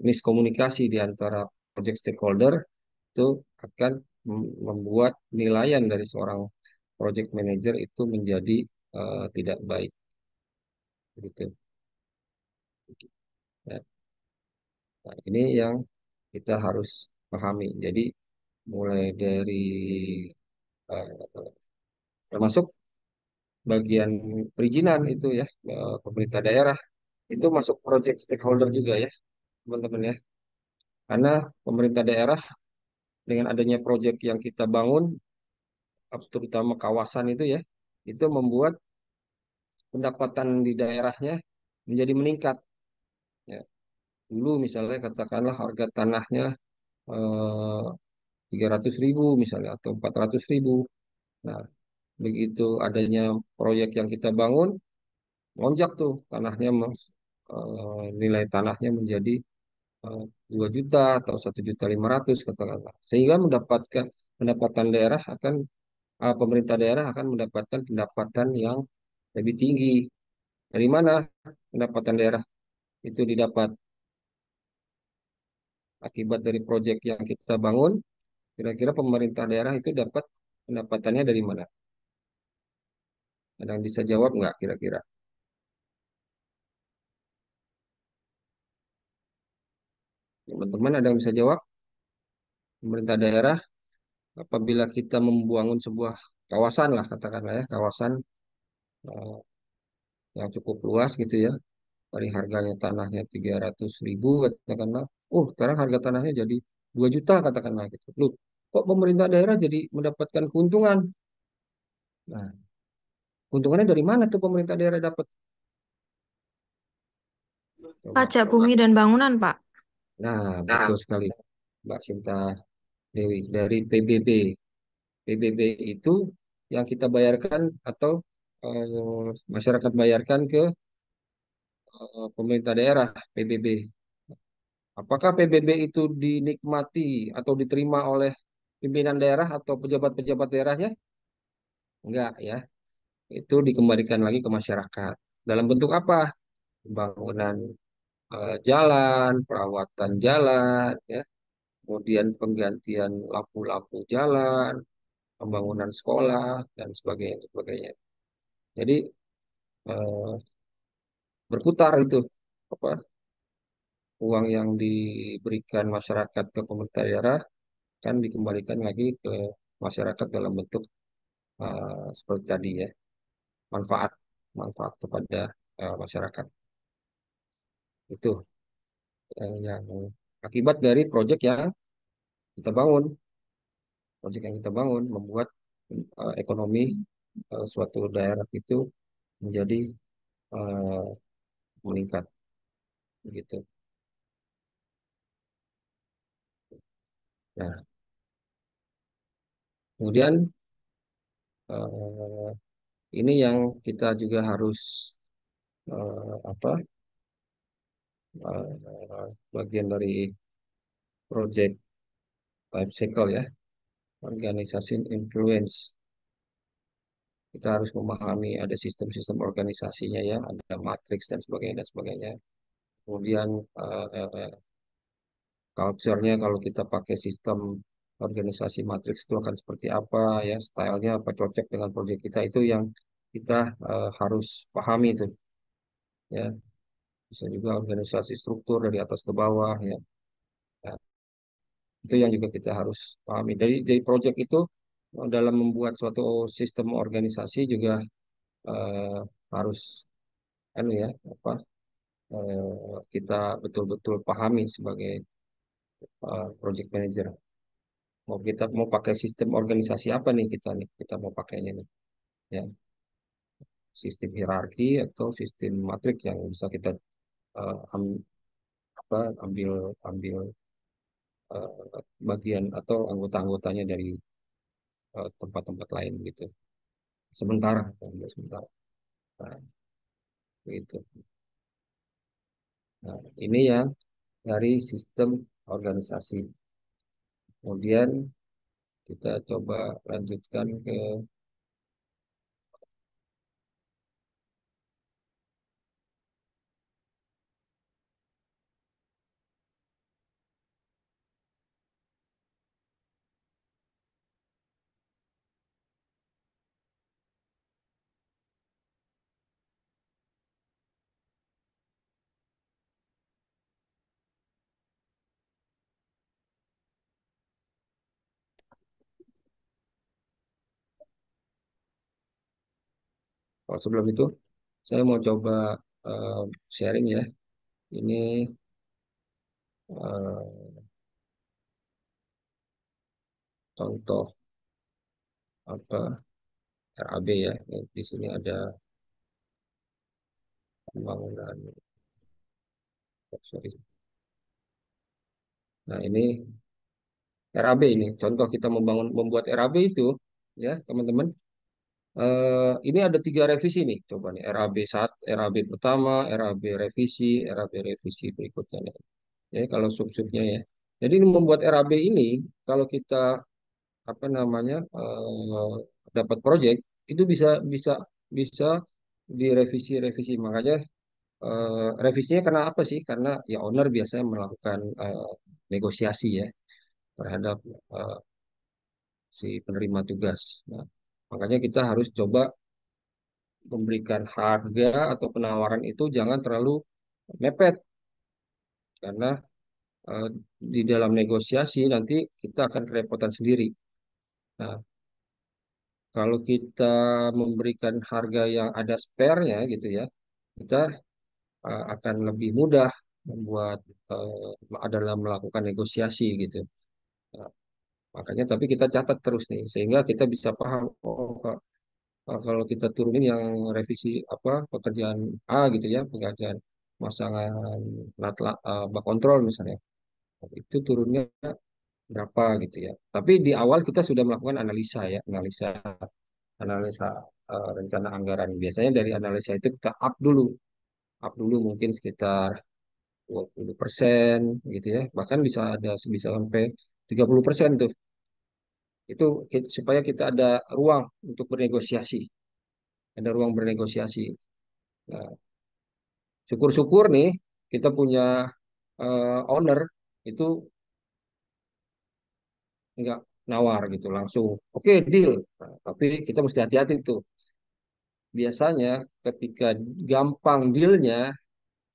miskomunikasi di antara project stakeholder, itu akan membuat penilaian dari seorang project manager itu menjadi tidak baik. Gitu. Ya. Nah, ini yang kita harus pahami. Jadi mulai dari eh, termasuk bagian perizinan itu ya, pemerintah daerah itu masuk project stakeholder juga ya, teman-teman ya. Karena pemerintah daerah dengan adanya project yang kita bangun, terutama kawasan itu ya, itu membuat pendapatan di daerahnya menjadi meningkat. Ya. Dulu misalnya katakanlah harga tanahnya 300.000 misalnya atau 400.000. Nah, begitu adanya proyek yang kita bangun, lonjak tuh tanahnya, nilai tanahnya menjadi eh, 2 juta atau 1.500.000 katakanlah. Sehingga mendapatkan pendapatan daerah akan pemerintah daerah akan mendapatkan pendapatan yang lebih tinggi. Dari mana pendapatan daerah itu didapat akibat dari proyek yang kita bangun? Kira-kira pemerintah daerah itu dapat pendapatannya dari mana? Ada yang bisa jawab nggak kira-kira? Teman-teman ada yang bisa jawab? Pemerintah daerah apabila kita membangun sebuah kawasan lah katakanlah ya, kawasan eh, yang cukup luas gitu ya, dari harganya tanahnya 300.000 katakanlah, oh sekarang harga tanahnya jadi 2 juta katakanlah gitu. Loh, kok pemerintah daerah jadi mendapatkan keuntungan? Nah, keuntungannya dari mana tuh pemerintah daerah dapat? Coba. Pajak bumi dan bangunan, Pak. Nah, betul sekali, Mbak Sinta Dewi, dari PBB. PBB itu yang kita bayarkan atau masyarakat bayarkan ke pemerintah daerah, PBB. Apakah PBB itu dinikmati atau diterima oleh pimpinan daerah atau pejabat-pejabat daerahnya? Enggak ya. Itu dikembalikan lagi ke masyarakat. Dalam bentuk apa? Pembangunan jalan, perawatan jalan, ya, kemudian penggantian lampu-lampu jalan, pembangunan sekolah dan sebagainya, sebagainya. Jadi eh, berputar itu apa uang yang diberikan masyarakat ke pemerintah daerah kan dikembalikan lagi ke masyarakat dalam bentuk seperti tadi ya, manfaat manfaat kepada masyarakat. Itu yang akibat dari proyek yang kita bangun. Proyek yang kita bangun membuat ekonomi suatu daerah itu menjadi eh, meningkat gitu. Nah, kemudian eh, ini yang kita juga harus apa bagian dari project life cycle ya, organisasi influence. Kita harus memahami ada sistem-sistem organisasinya ya, ada matriks dan sebagainya dan sebagainya. Kemudian culture-nya kalau kita pakai sistem organisasi matriks itu akan seperti apa ya, stylenya apa cocok dengan proyek kita itu yang kita harus pahami itu ya. Bisa juga organisasi struktur dari atas ke bawah ya. Ya, Itu yang juga kita harus pahami. Dari project itu dalam membuat suatu sistem organisasi juga eh, harus anu ya apa kita betul-betul pahami sebagai project manager. Kita mau pakai sistem organisasi apa nih kita mau pakainya nih ya, sistem hierarki atau sistem matrik yang bisa kita eh, am- ambil ambil bagian atau anggota-anggotanya dari tempat-tempat lain gitu. Sementara, ambil sementara. Nah, itu. Nah, ini yang dari sistem organisasi. Kemudian kita coba lanjutkan ke sebelum itu saya mau coba eh, sharing ya. Ini eh, contoh apa RAB ya. Di sini ada pembangunan. Sorry. Nah, ini RAB ini. Contoh kita membuat RAB itu ya, teman-teman. Ini ada 3 revisi nih. Coba nih RAB saat RAB pertama, RAB revisi, RAB revisi berikutnya nih. Ya, kalau sub-subnya ya. Jadi ini membuat RAB ini kalau kita apa namanya dapat project itu bisa bisa bisa direvisi-revisi. Makanya revisinya karena apa sih? Karena ya owner biasanya melakukan negosiasi ya terhadap eh, si penerima tugas. Nah, makanya kita harus coba memberikan harga atau penawaran itu jangan terlalu mepet karena eh, di dalam negosiasi nanti kita akan kerepotan sendiri. Nah, kalau kita memberikan harga yang ada spare-nya gitu ya, kita akan lebih mudah membuat adalah melakukan negosiasi gitu. Nah, makanya tapi kita catat terus nih sehingga kita bisa paham oh kalau kita turunin yang revisi apa pekerjaan A gitu ya, pekerjaan pemasangan bak kontrol misalnya. Itu turunnya berapa gitu ya. Tapi di awal kita sudah melakukan analisa ya, analisa analisa rencana anggaran. Biasanya dari analisa itu kita up dulu mungkin sekitar 20% gitu ya. Bahkan bisa sampai 30% tuh. Itu supaya kita ada ruang untuk bernegosiasi, ada ruang bernegosiasi. Nah, syukur-syukur nih kita punya owner itu nggak nawar gitu langsung oke deal. Nah, tapi kita mesti hati-hati tuh. Biasanya ketika gampang dealnya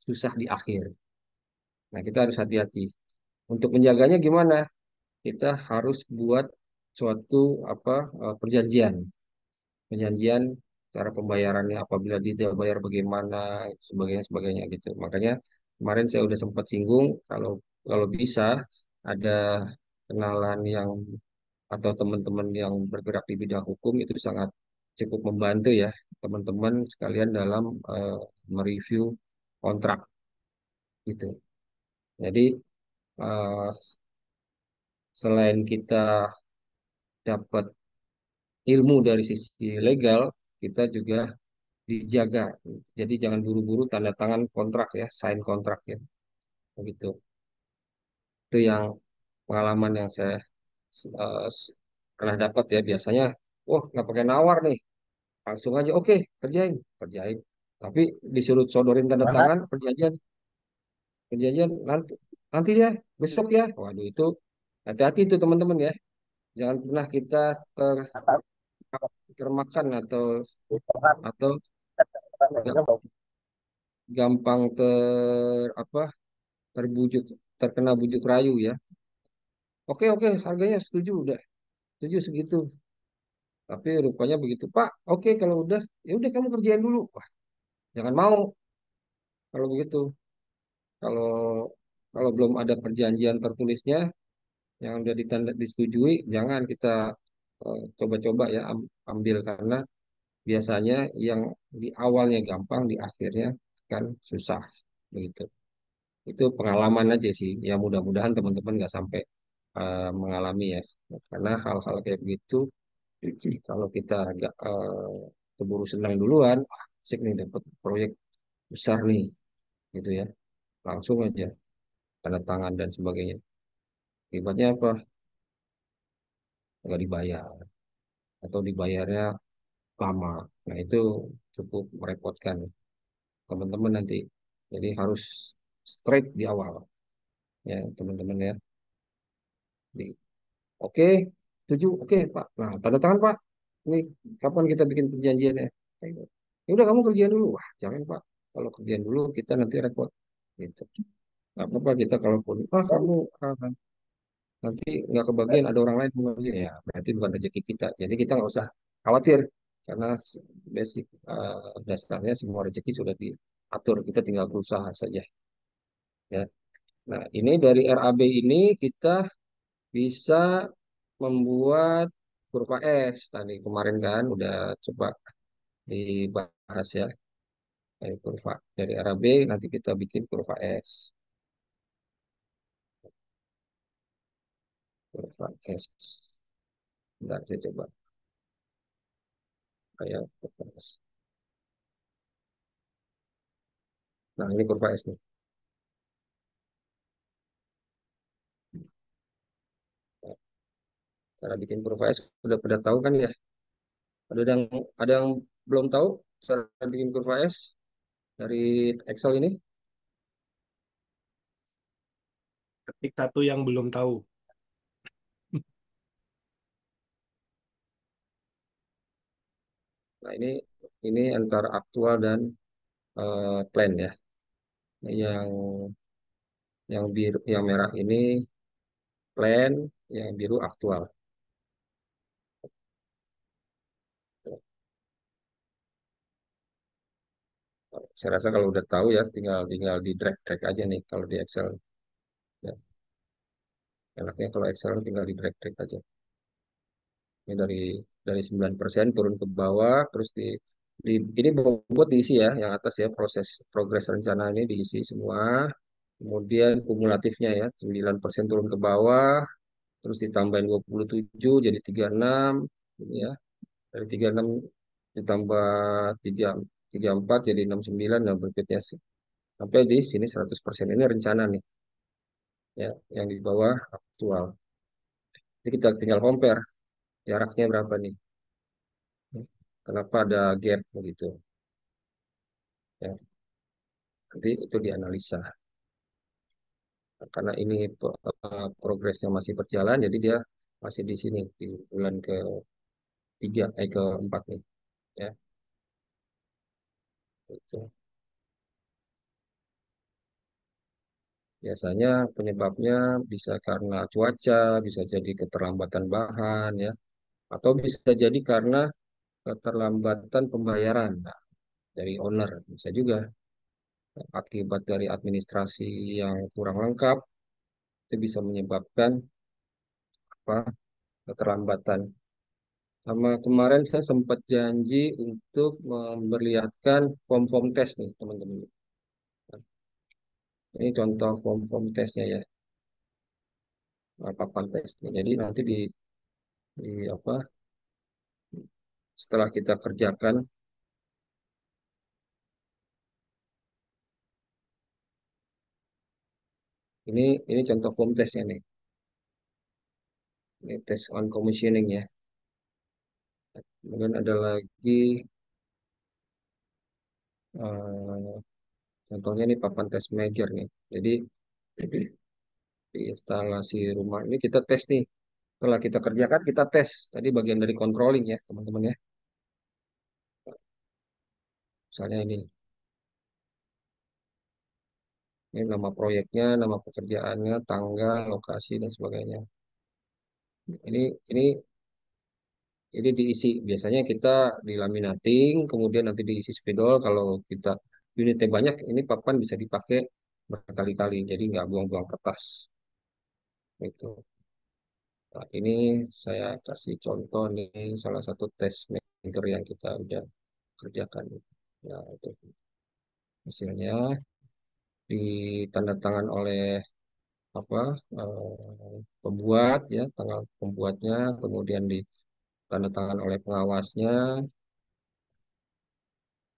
susah di akhir. Nah, kita harus hati-hati. Untuk menjaganya gimana? Kita harus buat suatu apa perjanjian, perjanjian cara pembayarannya apabila tidak bayar bagaimana, sebagainya sebagainya gitu. Makanya kemarin saya udah sempat singgung kalau kalau bisa ada kenalan yang atau teman-teman yang bergerak di bidang hukum itu sangat cukup membantu ya teman-teman sekalian dalam mereview kontrak itu. Jadi eh, selain kita dapat ilmu dari sisi legal, kita juga dijaga. Jadi jangan buru-buru tanda tangan kontrak ya, sign kontrak ya, begitu. Itu yang pengalaman yang saya eh, pernah dapat ya. Biasanya, wah nggak pakai nawar nih, langsung aja oke kerjain, kerjain. Tapi disuruh sodorin tanda Mana? tangan perjanjian, perjanjian nanti nanti ya besok ya. Waduh itu hati-hati itu teman-teman ya. Jangan pernah kita ter, termakan atau ga- gampang apa terbujuk terkena bujuk rayu ya. Oke oke, harganya setuju udah, setuju segitu. Tapi rupanya begitu, Pak. Oke kalau udah, ya udah kamu kerjain dulu. Wah, jangan mau kalau begitu. Kalau kalau belum ada perjanjian tertulisnya yang udah ditanda disetujui, jangan kita coba-coba ya ambil karena biasanya yang di awalnya gampang, di akhirnya kan susah begitu. Itu pengalaman aja sih. Ya mudah-mudahan teman-teman nggak sampai mengalami ya. Karena hal-hal kayak begitu, kalau kita agak keburu senang duluan, "Wah, asik nih dapat proyek besar nih, gitu ya. Langsung aja tanda tangan dan sebagainya. Akibatnya apa? Nggak dibayar atau dibayarnya lama. Nah itu cukup merepotkan teman-teman nanti. Jadi harus straight di awal ya teman-teman ya. Di, oke, setuju. Oke Pak. Nah tanda tangan Pak. Ini kapan kita bikin perjanjiannya? Ya udah kamu kerjain dulu. Wah jangan Pak. Kalau kerjain dulu kita nanti repot. Gitu. Nggak apa-apa kita kalaupun kamu ah, nanti nggak kebagian ada orang lain mengerjain ya berarti bukan rezeki kita. Jadi kita nggak usah khawatir karena basic dasarnya semua rezeki sudah diatur. Kita tinggal berusaha saja ya. Nah ini dari RAB ini kita bisa membuat kurva S. Tadi kemarin kan udah coba dibahas ya. Dari kurva dari RAB nanti kita bikin kurva S. Kurva S. Bentar saya coba kayak kurva S. Nah ini kurva S nih. Cara bikin kurva S sudah pada tahu kan ya? Ada yang belum tahu cara bikin kurva S dari Excel ini? Ketik satu yang belum tahu. Nah ini antara aktual dan plan ya. Nah, yang biru, yang merah ini plan, yang biru aktual. Saya rasa kalau udah tahu ya, tinggal tinggal di drag drag aja nih kalau di Excel. Ya, enaknya kalau Excel tinggal di drag drag aja. Ini dari 9% turun ke bawah, terus ini bobot diisi ya, yang atas ya proses progres rencana ini diisi semua. Kemudian kumulatifnya ya 9% turun ke bawah, terus ditambahin 27 jadi 36 ini ya. Dari 36 ditambah 3 34 jadi 69 dan berikutnya sih. Sampai di sini 100% ini rencana nih ya, yang di bawah aktual. Jadi kita tinggal compare jaraknya berapa nih. Kenapa ada gap begitu ya. Nanti itu dianalisa. Karena ini progresnya masih berjalan, jadi dia masih di sini di bulan keempat nih, ya. Itu biasanya penyebabnya bisa karena cuaca, bisa jadi keterlambatan bahan, ya, atau bisa jadi karena keterlambatan pembayaran nah, dari owner, bisa juga akibat dari administrasi yang kurang lengkap, itu bisa menyebabkan apa keterlambatan. Sama kemarin saya sempat janji untuk memperlihatkan form-form tes nih teman-teman. Ini contoh form-form tesnya ya, papan tesnya. Jadi nanti di apa setelah kita kerjakan ini contoh form tesnya nih. Ini tes on commissioning ya. Kemudian ada lagi eh, contohnya nih papan tes major nih. Jadi di instalasi rumah ini kita tes nih. Setelah kita kerjakan kita tes. Tadi bagian dari controlling ya teman-teman ya. Misalnya ini nama proyeknya, nama pekerjaannya, tanggal, lokasi dan sebagainya. ini jadi diisi, biasanya kita dilaminating, kemudian nanti diisi spidol. Kalau kita unitnya banyak, ini papan bisa dipakai berkali-kali, jadi nggak buang-buang kertas. Itu. Nah, ini saya kasih contoh nih, salah satu tes maker yang kita udah kerjakan. Nah, itu hasilnya ditandatangan oleh apa pembuat ya, tanggal pembuatnya, kemudian ditandatangan oleh pengawasnya.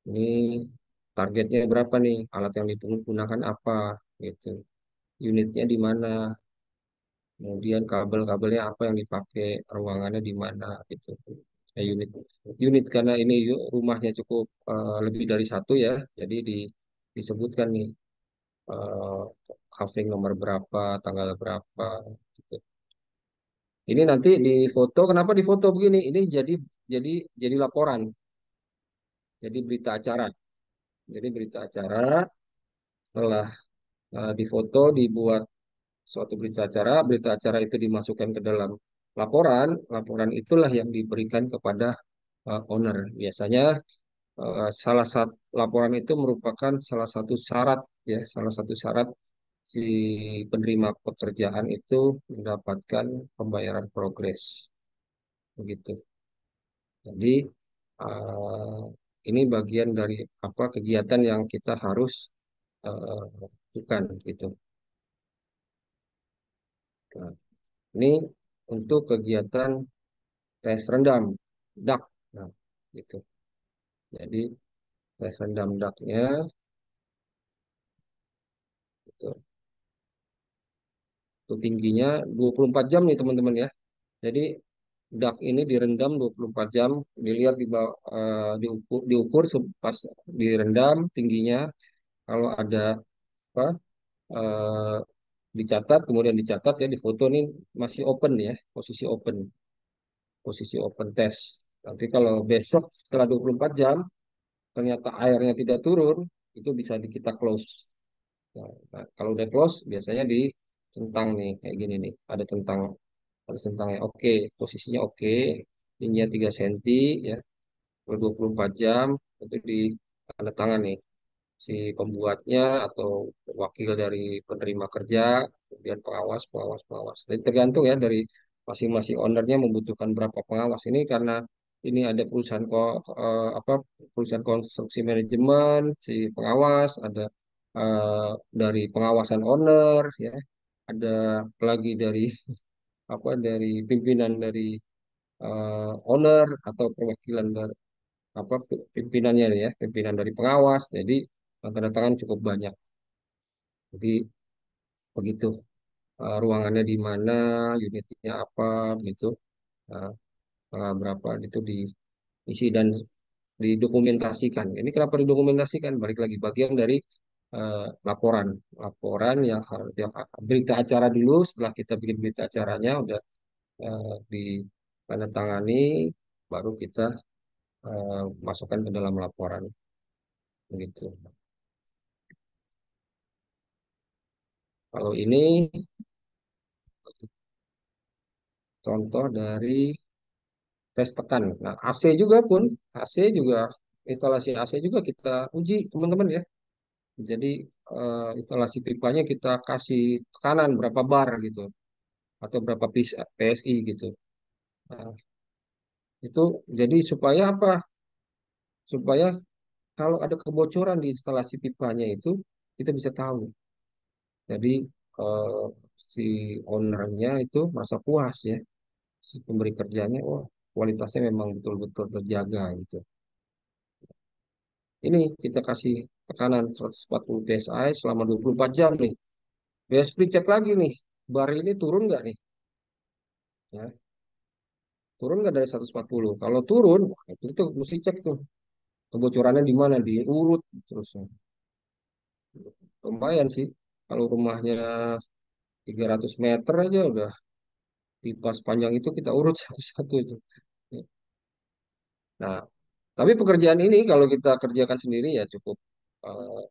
Ini targetnya berapa nih? Alat yang digunakan apa? Gitu. Unitnya di mana? Kemudian kabel-kabelnya apa yang dipakai? Ruangannya di mana? Gitu. Unit, unit karena ini rumahnya cukup lebih dari satu ya. Jadi disebutkan nih eh kafling nomor berapa, tanggal berapa. Gitu. Ini nanti di foto. Kenapa di foto begini? Ini jadi jadi laporan. Jadi berita acara. Jadi berita acara setelah difoto, dibuat suatu berita acara itu dimasukkan ke dalam laporan, laporan itulah yang diberikan kepada owner. Biasanya salah satu laporan itu merupakan salah satu syarat ya, salah satu syarat si penerima pekerjaan itu mendapatkan pembayaran progres, begitu. Jadi eh, ini bagian dari apa kegiatan yang kita harus lakukan gitu. Nah, ini untuk kegiatan tes rendam dak. Nah, gitu. Jadi tes rendam daknya itu tingginya 24 jam nih teman-teman ya. Jadi dak ini direndam 24 jam, dilihat diukur pas direndam tingginya. Kalau ada apa eh, dicatat, kemudian dicatat ya di foto nih masih open ya, posisi open test. Nanti kalau besok setelah 24 jam ternyata airnya tidak turun, itu bisa kita close. Nah, kalau udah close, biasanya di centang nih, kayak gini nih. Ada centangnya. Oke, posisinya oke. Tingginya 3 cm, ya. Per 24 jam, itu di tanda tangan nih. Si pembuatnya atau wakil dari penerima kerja, kemudian pengawas, pengawas, pengawas. Jadi tergantung ya dari masing-masing ownernya membutuhkan berapa pengawas. Ini karena ini ada apa perusahaan konstruksi manajemen, si pengawas, ada dari pengawasan owner, ya, ada lagi dari apa dari pimpinan dari owner atau perwakilan dari apa pimpinannya ya, pimpinan dari pengawas. Jadi tanda tangan cukup banyak. Jadi begitu. Ruangannya di mana, unitnya apa, gitu, uh, berapa itu diisi dan didokumentasikan. Ini kenapa didokumentasikan? Balik lagi bagian dari laporan, laporan yang berita acara dulu. Setelah kita bikin berita acaranya udah ditandatangani, baru kita masukkan ke dalam laporan, begitu. Kalau ini contoh dari tes tekan. Nah, AC juga pun, AC juga, instalasi AC juga kita uji, teman-teman ya. Jadi, instalasi pipanya kita kasih tekanan berapa bar gitu, atau berapa PSI gitu. Nah, itu jadi supaya apa? Supaya kalau ada kebocoran di instalasi pipanya itu, kita bisa tahu. Jadi, eh, si ownernya itu merasa puas ya, si pemberi kerjanya, oh kualitasnya memang betul-betul terjaga gitu. Ini kita kasih tekanan 140 psi selama 24 jam nih. BSP cek lagi nih, bar ini turun nggak nih? Ya, turun nggak dari 140? Kalau turun, wah, itu mesti cek tuh kebocorannya di mana, diurut terusnya. Lumayan sih, kalau rumahnya 300 meter aja udah pipa sepanjang itu kita urut satu-satu itu. Nah, tapi pekerjaan ini kalau kita kerjakan sendiri ya cukup eh,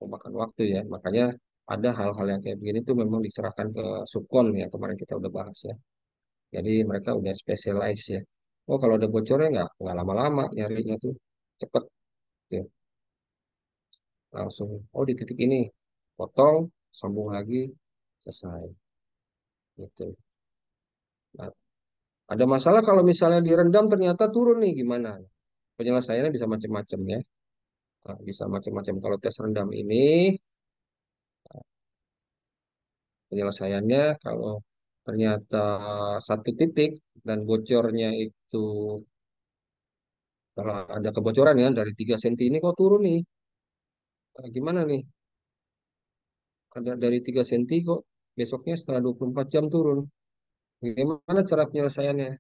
memakan waktu ya. Makanya ada hal-hal yang kayak begini tuh memang diserahkan ke subkon ya, kemarin kita udah bahas ya. Jadi mereka udah specialize ya. Oh kalau ada bocornya nggak lama-lama nyarinya tuh cepet tuh langsung. Oh di titik ini potong sambung lagi selesai gitu. Nah, ada masalah kalau misalnya direndam ternyata turun nih gimana? Penyelesaiannya bisa macam-macam ya. Nah, bisa macam-macam. Kalau tes rendam ini penyelesaiannya kalau ternyata satu titik dan bocornya itu kalau ada kebocoran ya dari 3 cm ini kok turun nih. Gimana nih? Ada dari 3 cm kok besoknya setelah 24 jam turun. Gimana cara penyelesaiannya?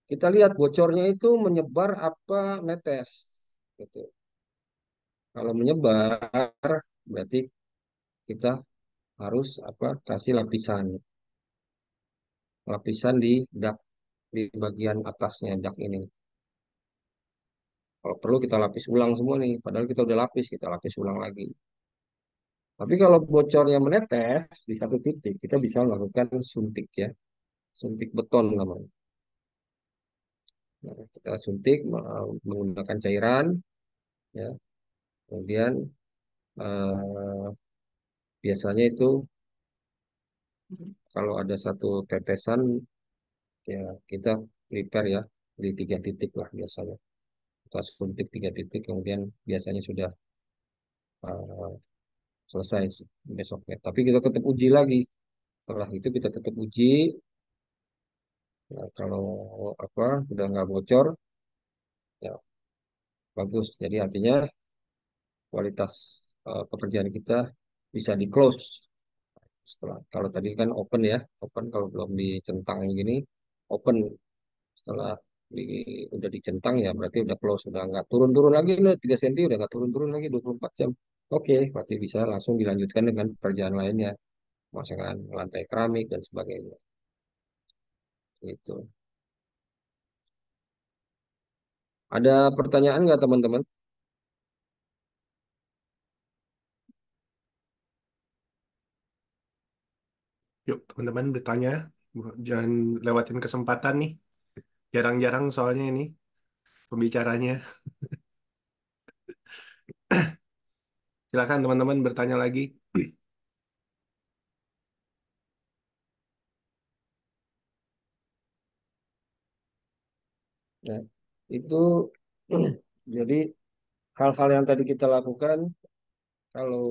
Kita lihat bocornya itu menyebar apa netes. Gitu. Kalau menyebar berarti kita harus apa kasih lapisan lapisan di dak di bagian atasnya dak ini. Kalau perlu kita lapis ulang semua nih, padahal kita udah lapis, kita lapis ulang lagi. Tapi kalau bocornya menetes di satu titik, kita bisa melakukan suntik ya, suntik beton namanya. Nah, kita suntik menggunakan cairan, ya. Kemudian eh, biasanya itu kalau ada satu tetesan, ya kita prepare ya di 3 titik lah biasanya. Kita suntik 3 titik, kemudian biasanya sudah eh, selesai besoknya. Tapi kita tetap uji lagi. Setelah itu kita tetap uji. Nah, kalau apa sudah nggak bocor, ya bagus. Jadi artinya kualitas pekerjaan kita bisa di close. Setelah kalau tadi kan open ya, open kalau belum dicentang gini, open. Setelah di, udah dicentang ya berarti udah close, udah nggak turun-turun lagi nih 3 cm udah nggak turun-turun lagi 24 jam. Oke, berarti bisa langsung dilanjutkan dengan pekerjaan lainnya, pemasangan lantai keramik dan sebagainya. Itu. Ada pertanyaan nggak teman-teman? Yuk, teman-teman bertanya. Jangan lewatin kesempatan nih. Jarang-jarang soalnya ini pembicaranya. Silakan teman-teman bertanya lagi. Nah, itu jadi hal-hal yang tadi kita lakukan kalau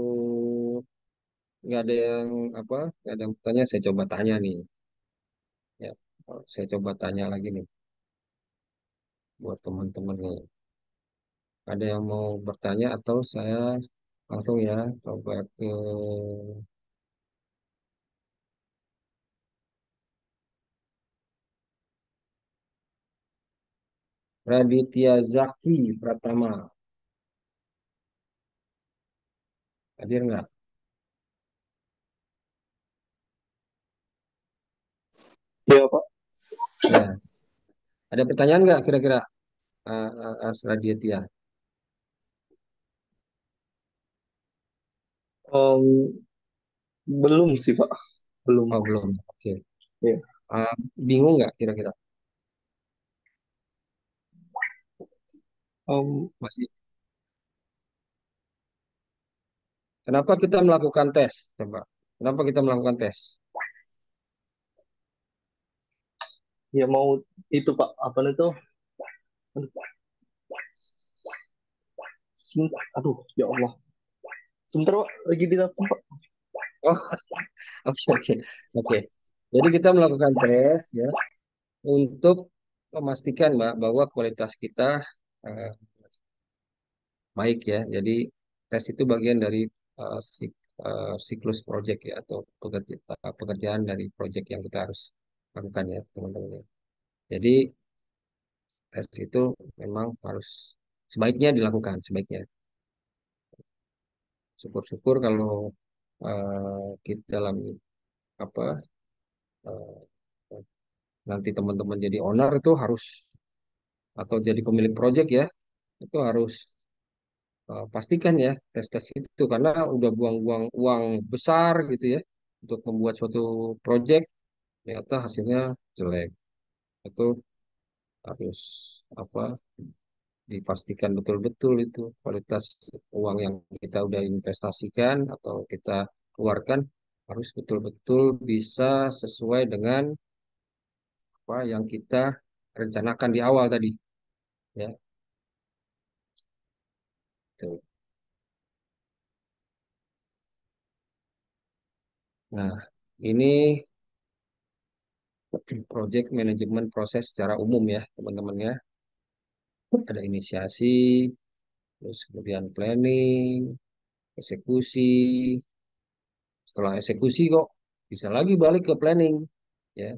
nggak ada yang apa nggak ada yang bertanya saya coba tanya nih ya. Saya coba tanya lagi nih buat teman-teman nih. Ada yang mau bertanya atau saya langsung ya coba ke Raditya Zaki Pratama. Hadir nggak? Iya, Pak. Ya, ada pertanyaan nggak kira-kira Raditya? Em, belum sih, Pak. Belum. Oh belum. Oke. Iya. Ah, bingung nggak kira-kira? Em, Masih. Kenapa kita melakukan tes? Coba. Kenapa kita melakukan tes? ya mau itu, Pak. Apa itu? Sebentar. Aduh, ya Allah. Sebentar, Pak. Lagi di dapur, Pak. Oh, oke oke oke. Jadi kita melakukan tes ya untuk memastikan Mbak bahwa kualitas kita eh, baik ya. Jadi tes itu bagian dari siklus project ya atau pekerjaan dari project yang kita harus lakukan ya teman-teman ya. Jadi tes itu memang harus sebaiknya dilakukan sebaiknya. Syukur-syukur kalau kita dalam apa eh, nanti teman-teman jadi owner itu harus atau jadi pemilik project ya itu harus pastikan ya tes-tes itu karena udah buang-buang uang besar gitu ya untuk membuat suatu project ternyata hasilnya jelek. Itu harus apa dipastikan betul-betul itu kualitas uang yang kita udah investasikan atau kita keluarkan harus betul-betul bisa sesuai dengan apa yang kita rencanakan di awal tadi ya. Tuh. Nah, ini project management proses secara umum ya, teman-teman ya. Ada inisiasi, terus kemudian planning, eksekusi. Setelah eksekusi kok bisa lagi balik ke planning, ya,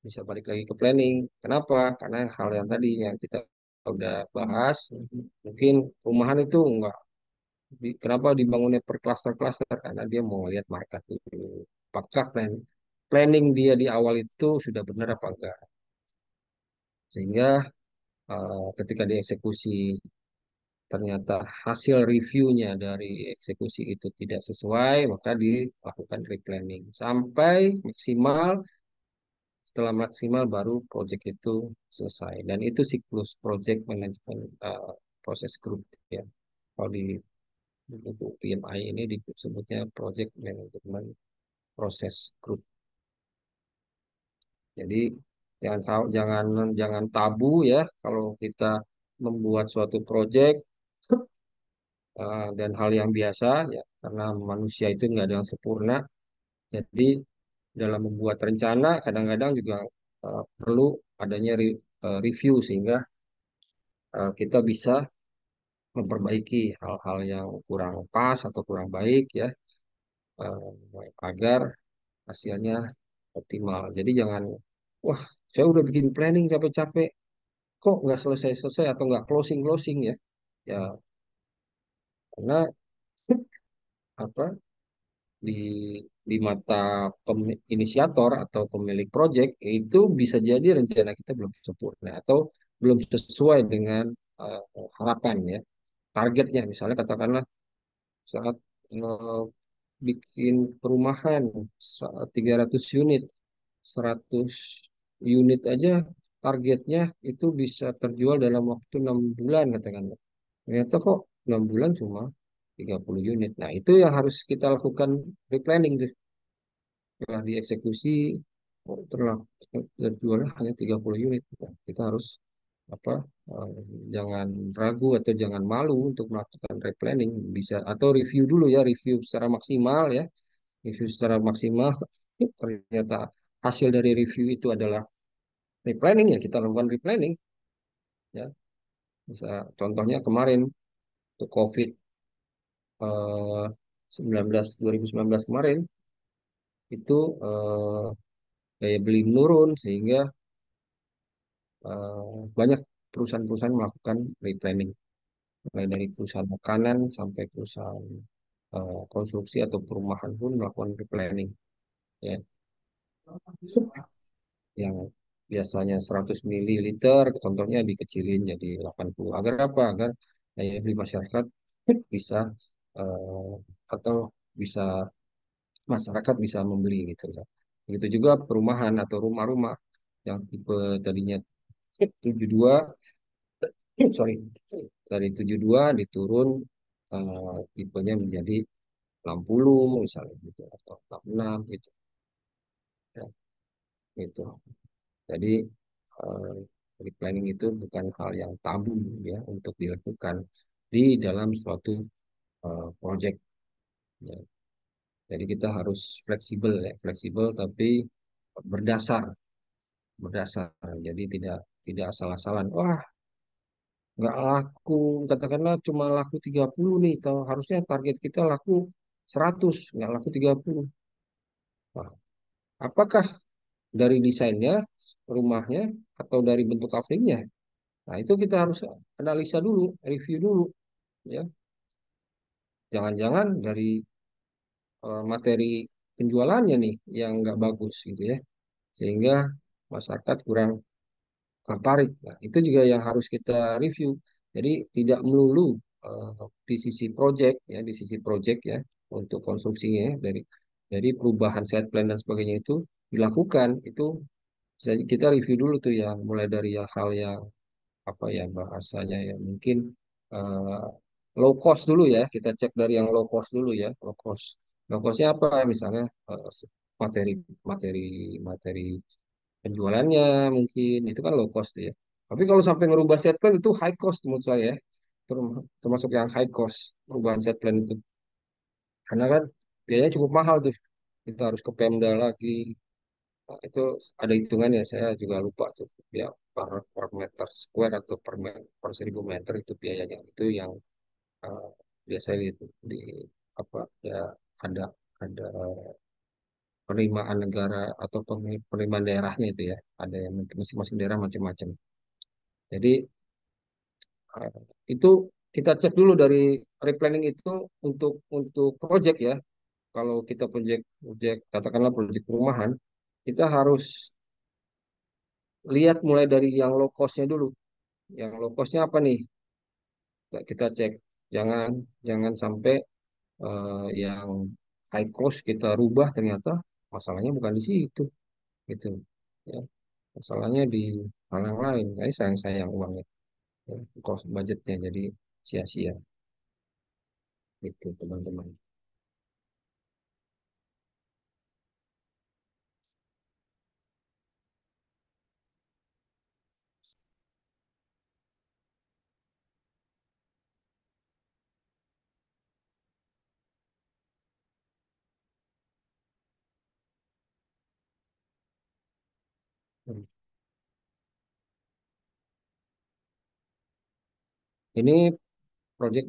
bisa balik lagi ke planning. Kenapa? Karena hal yang tadi yang kita udah bahas, mungkin perumahan itu enggak, kenapa dibangunnya per klaster-klaster? Karena dia mau lihat market dulu. Apakah planning dia di awal itu sudah benar apa enggak? Sehingga ketika dieksekusi ternyata hasil reviewnya dari eksekusi itu tidak sesuai, maka dilakukan replanning sampai maksimal. Setelah maksimal baru project itu selesai. Dan itu siklus project management proses grup ya. Kalau di buku PMI ini disebutnya project management proses grup. Jadi jangan jangan tabu ya kalau kita membuat suatu project dan hal yang biasa ya karena manusia itu nggak ada yang sempurna. Jadi dalam membuat rencana kadang-kadang juga perlu adanya review sehingga kita bisa memperbaiki hal-hal yang kurang pas atau kurang baik ya agar hasilnya optimal. Jadi jangan, wah saya udah bikin planning capek-capek, kok nggak selesai-selesai atau nggak closing-closing ya. Ya karena apa di mata inisiator atau pemilik project itu bisa jadi rencana kita belum sempurna atau belum sesuai dengan uh, harapan ya. Targetnya misalnya katakanlah saat bikin perumahan 300 unit, 100 unit aja targetnya itu bisa terjual dalam waktu 6 bulan katakanlah. Ternyata kok 6 bulan cuma 30 unit. Nah, itu yang harus kita lakukan replanning tuh. Setelah dieksekusi, oh, terjualnya hanya 30 unit. Nah, kita harus apa eh, jangan ragu atau jangan malu untuk melakukan replanning bisa atau review dulu ya review secara maksimal ya review secara maksimal ternyata hasil dari review itu adalah replanning ya kita lakukan replanning ya bisa contohnya kemarin untuk COVID eh, 2019 kemarin itu daya beli menurun sehingga banyak perusahaan-perusahaan melakukan replanning mulai dari perusahaan makanan sampai perusahaan konstruksi atau perumahan pun melakukan replanning ya yang biasanya 100 mililiter contohnya dikecilin jadi 80 agar apa agar daya beli masyarakat bisa eh, atau bisa masyarakat bisa membeli gitu ya. Begitu juga perumahan atau rumah-rumah yang tipe tadinya 72 sorry dari 72 diturun tipenya menjadi 60 misalnya gitu atau 66 gitu ya, gitu. Jadi eh, replanning itu bukan hal yang tabu ya untuk dilakukan di dalam suatu project ya. Jadi kita harus fleksibel ya, fleksibel tapi berdasar, berdasar. Jadi tidak tidak asal-asalan. Wah, nggak laku, katakanlah cuma laku 30 nih, atau harusnya target kita laku 100 nggak laku 30. Wah, apakah dari desainnya, rumahnya, atau dari bentuk coveringnya? Nah, itu kita harus analisa dulu, review dulu, ya. Jangan-jangan dari materi penjualannya nih yang nggak bagus gitu ya, sehingga masyarakat kurang tertarik. Nah, itu juga yang harus kita review. Jadi tidak melulu eh, di sisi project ya, di sisi project ya untuk konstruksinya ya, dari perubahan set plan dan sebagainya itu dilakukan itu kita review dulu tuh yang mulai dari hal yang apa ya bahasanya ya mungkin eh, low cost dulu ya, kita cek dari yang low cost dulu ya. Low costnya apa misalnya materi materi materi penjualannya mungkin itu kan low cost ya. Tapi kalau sampai ngerubah set plan itu high cost menurut saya ya. Termasuk yang high cost perubahan set plan itu, karena kan biayanya cukup mahal tuh, kita harus ke Pemda lagi. Nah, itu ada hitungannya, saya juga lupa tuh ya, per meter square atau per 1.000 meter itu biayanya, itu yang eh, biasanya di apa ya, ada ada penerimaan negara atau penerimaan daerahnya itu ya, ada yang masing-masing daerah macam-macam. Jadi eh, itu kita cek dulu dari replanning itu untuk project ya. Kalau kita project katakanlah project perumahan, kita harus lihat mulai dari yang low cost-nya dulu. Yang low cost-nya apa nih? Kita cek. Jangan jangan sampai yang high cost kita rubah ternyata masalahnya bukan di situ gitu. Ya, masalahnya di hal yang lain. Saya sayang-sayang uangnya. Ya, cost budgetnya jadi sia-sia gitu teman-teman. Ini project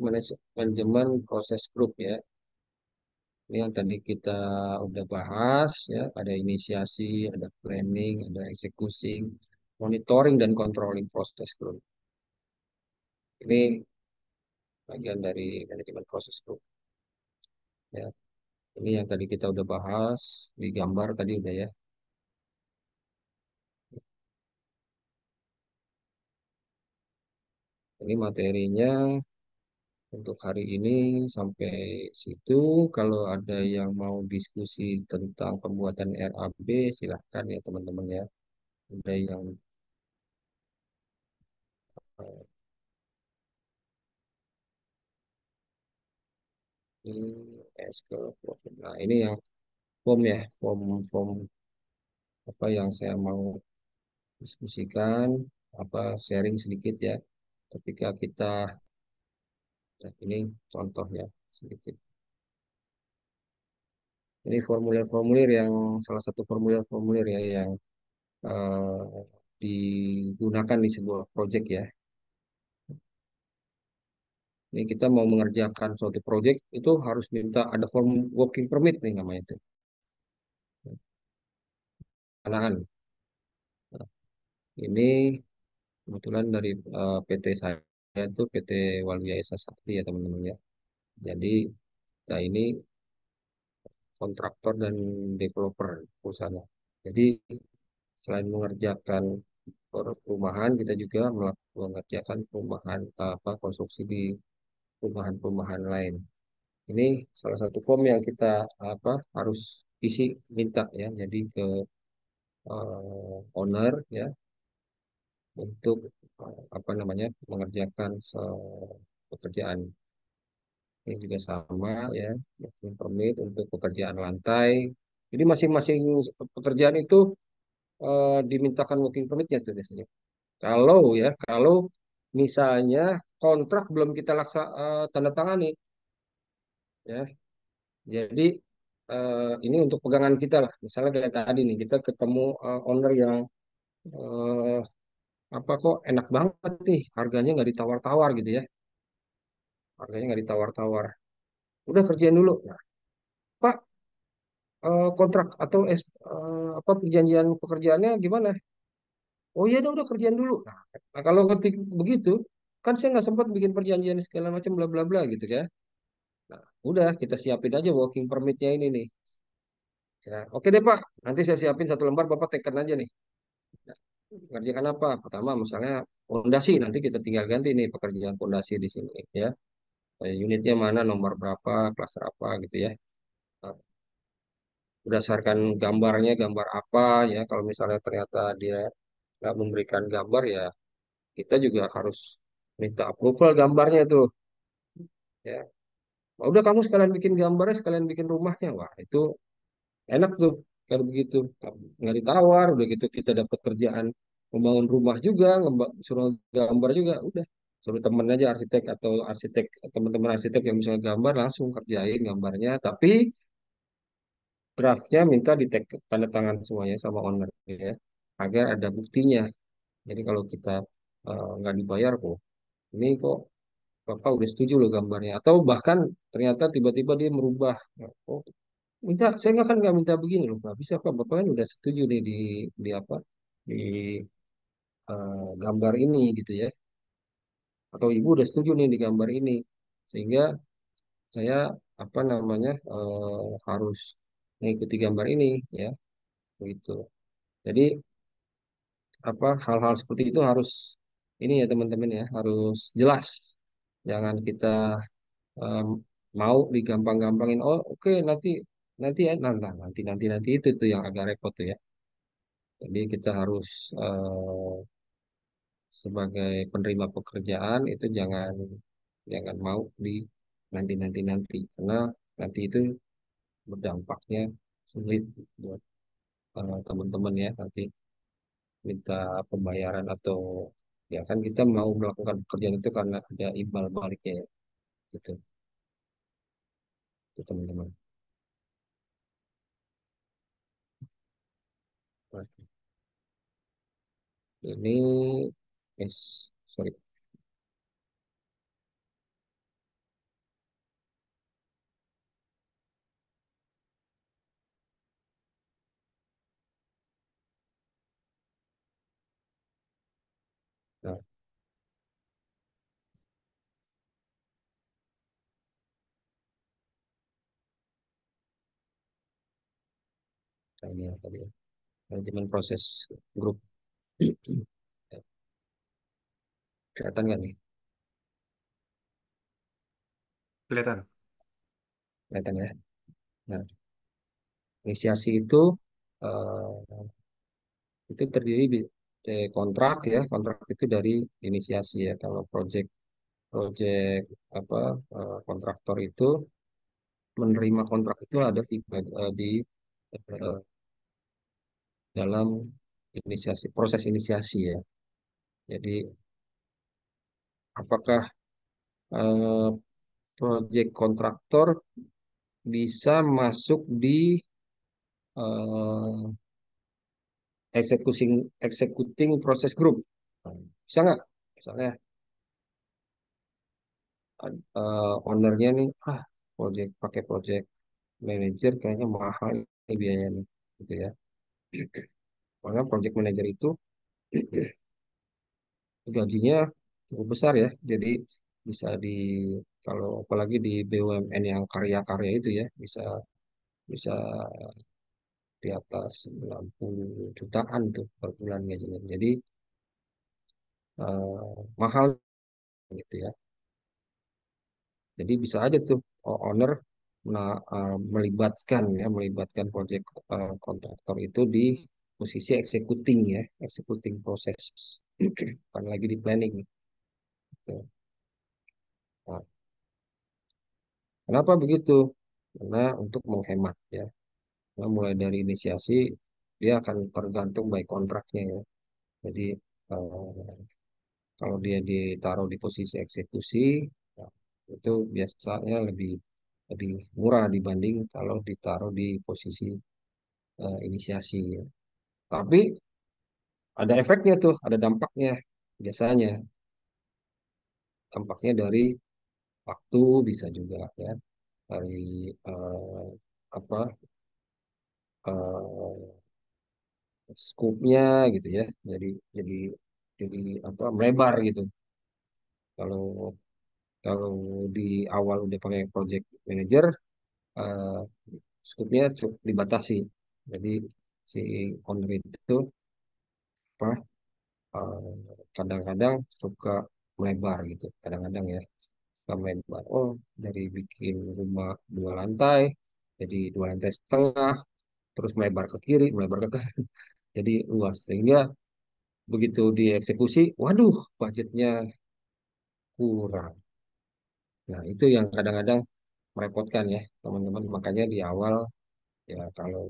manajemen proses group ya. Ini yang tadi kita udah bahas ya, ada inisiasi, ada planning, ada eksekusi, monitoring dan controlling proses group. Ini bagian dari manajemen proses group ya. Ini yang tadi kita udah bahas di gambar tadi udah ya. Ini materinya untuk hari ini sampai situ. Kalau ada yang mau diskusi tentang pembuatan RAB, silahkan ya teman-teman ya. Ada yang eh, ini SK. Nah, ini yang form ya, form apa yang saya mau diskusikan, apa sharing sedikit ya. Ketika kita, nah, ini contoh ya sedikit. Ini formulir-formulir yang salah satu formulir-formulir ya yang digunakan di sebuah proyek ya. Ini kita mau mengerjakan suatu proyek itu harus minta ada form working permit nih namanya itu. Kanaan. Nah, ini kebetulan dari PT saya itu PT Waluya Esa Sakti ya teman-teman ya. Jadi kita ini kontraktor dan developer perusahaan. Jadi selain mengerjakan perumahan, kita juga mengerjakan perumahan apa konstruksi di perumahan-perumahan lain. Ini salah satu form yang kita apa harus isi minta ya. Jadi ke owner ya untuk apa namanya mengerjakan pekerjaan. Ini juga sama ya, working permit untuk pekerjaan lantai. Jadi masing-masing pekerjaan itu dimintakan working permitnya tuh biasanya. Kalau misalnya kontrak belum kita tanda tangani ya. Jadi ini untuk pegangan kita lah. Misalnya kayak tadi nih kita ketemu owner yang eh, apa kok enak banget nih, harganya nggak ditawar-tawar gitu ya. Harganya nggak ditawar-tawar. Udah kerjain dulu. Nah, Pak, kontrak atau apa perjanjian pekerjaannya gimana? Oh iya udah kerjain dulu. Nah, kalau ketik begitu, kan saya nggak sempat bikin perjanjian segala macam bla bla bla gitu ya. Nah, udah kita siapin aja working permitnya ini nih. Ya, oke deh Pak, nanti saya siapin satu lembar, Bapak tekan aja nih. Nah, ngerjakan apa? Pertama, misalnya fondasi, nanti kita tinggal ganti nih pekerjaan fondasi di sini ya. Unitnya mana, nomor berapa, klaster apa gitu ya. Nah, berdasarkan gambarnya gambar apa ya. Kalau misalnya ternyata dia nggak memberikan gambar ya kita juga harus minta approval gambarnya tuh ya. "Oh, udah kamu sekalian bikin gambarnya, sekalian bikin rumahnya." Wah, itu enak tuh kalau begitu. Nggak ditawar, udah gitu kita dapat kerjaan membangun rumah juga, suruh gambar juga, udah. Suruh temen aja arsitek atau arsitek, teman-teman arsitek yang bisa gambar langsung kerjain gambarnya. Tapi draftnya minta di tanda tangan semuanya sama owner ya, agar ada buktinya. Jadi kalau kita nggak dibayar kok, ini kok Bapak udah setuju loh gambarnya. Atau bahkan ternyata tiba-tiba dia merubah. Oh, saya nggak kan nggak minta begini loh. Nggak bisa Pak, Bapak kan udah setuju nih di apa di gambar ini gitu ya. Atau Ibu udah setuju nih di gambar ini. Sehingga saya apa namanya harus mengikuti gambar ini ya begitu. Jadi apa hal-hal seperti itu harus ini ya teman-teman ya harus jelas. Jangan kita em, mau digampang-gampangin. Oh oke nanti nanti ya nanti itu tuh yang agak repot tuh ya. Jadi kita harus sebagai penerima pekerjaan itu jangan jangan mau di nanti karena nanti itu berdampaknya sulit buat teman-teman ya nanti minta pembayaran atau ya kan kita mau melakukan pekerjaan itu karena ada imbal baliknya ya gitu itu teman-teman. Nah, ini sorry. Nah, ini ya tadi ya. Manajemen proses grup. Kelihatan nggak nih? Kelihatan. Kelihatan ya. Nah, inisiasi eh, itu terdiri kontrak ya. Kontrak itu dari inisiasi ya. Kalau project apa kontraktor itu menerima kontrak itu ada di eh, dalam inisiasi proses inisiasi ya. Jadi apakah eh, project kontraktor bisa masuk di eh, executing proses group? Bisa nggak? Misalnya ownernya nih, pakai project manager kayaknya mahal nih biayanya nih, gitu ya. Karena project manager itu gajinya cukup besar ya. Jadi bisa kalau apalagi di BUMN yang karya-karya itu ya, bisa bisa di atas 90 jutaan tuh per bulan gajinya. Jadi mahal gitu ya. Jadi bisa aja tuh owner melibatkan project kontraktor itu di posisi executing proses, bukan lagi di planning. Gitu. Nah, kenapa begitu? Karena untuk menghemat ya. Nah, mulai dari inisiasi dia akan tergantung by kontraknya ya. Jadi eh, kalau dia ditaruh di posisi eksekusi, ya, itu biasanya lebih lebih murah dibanding kalau ditaruh di posisi inisiasi. Ya. Tapi ada efeknya tuh, ada dampaknya biasanya. Dampaknya dari waktu bisa juga ya, dari eh, apa eh, scope-nya gitu ya. Jadi jadi jadi apa melebar gitu. Kalau kalau di awal udah pakai project manager, eh, scope-nya cukup dibatasi. Jadi si owner itu apa kadang-kadang suka melebar gitu. Kadang-kadang ya suka melebar. Oh, dari bikin rumah 2 lantai jadi 2 lantai setengah. terus melebar ke kiri, melebar ke kanan. Jadi luas sehingga begitu dieksekusi, waduh, budgetnya kurang. Nah, itu yang kadang-kadang merepotkan ya, teman-teman. Makanya di awal ya kalau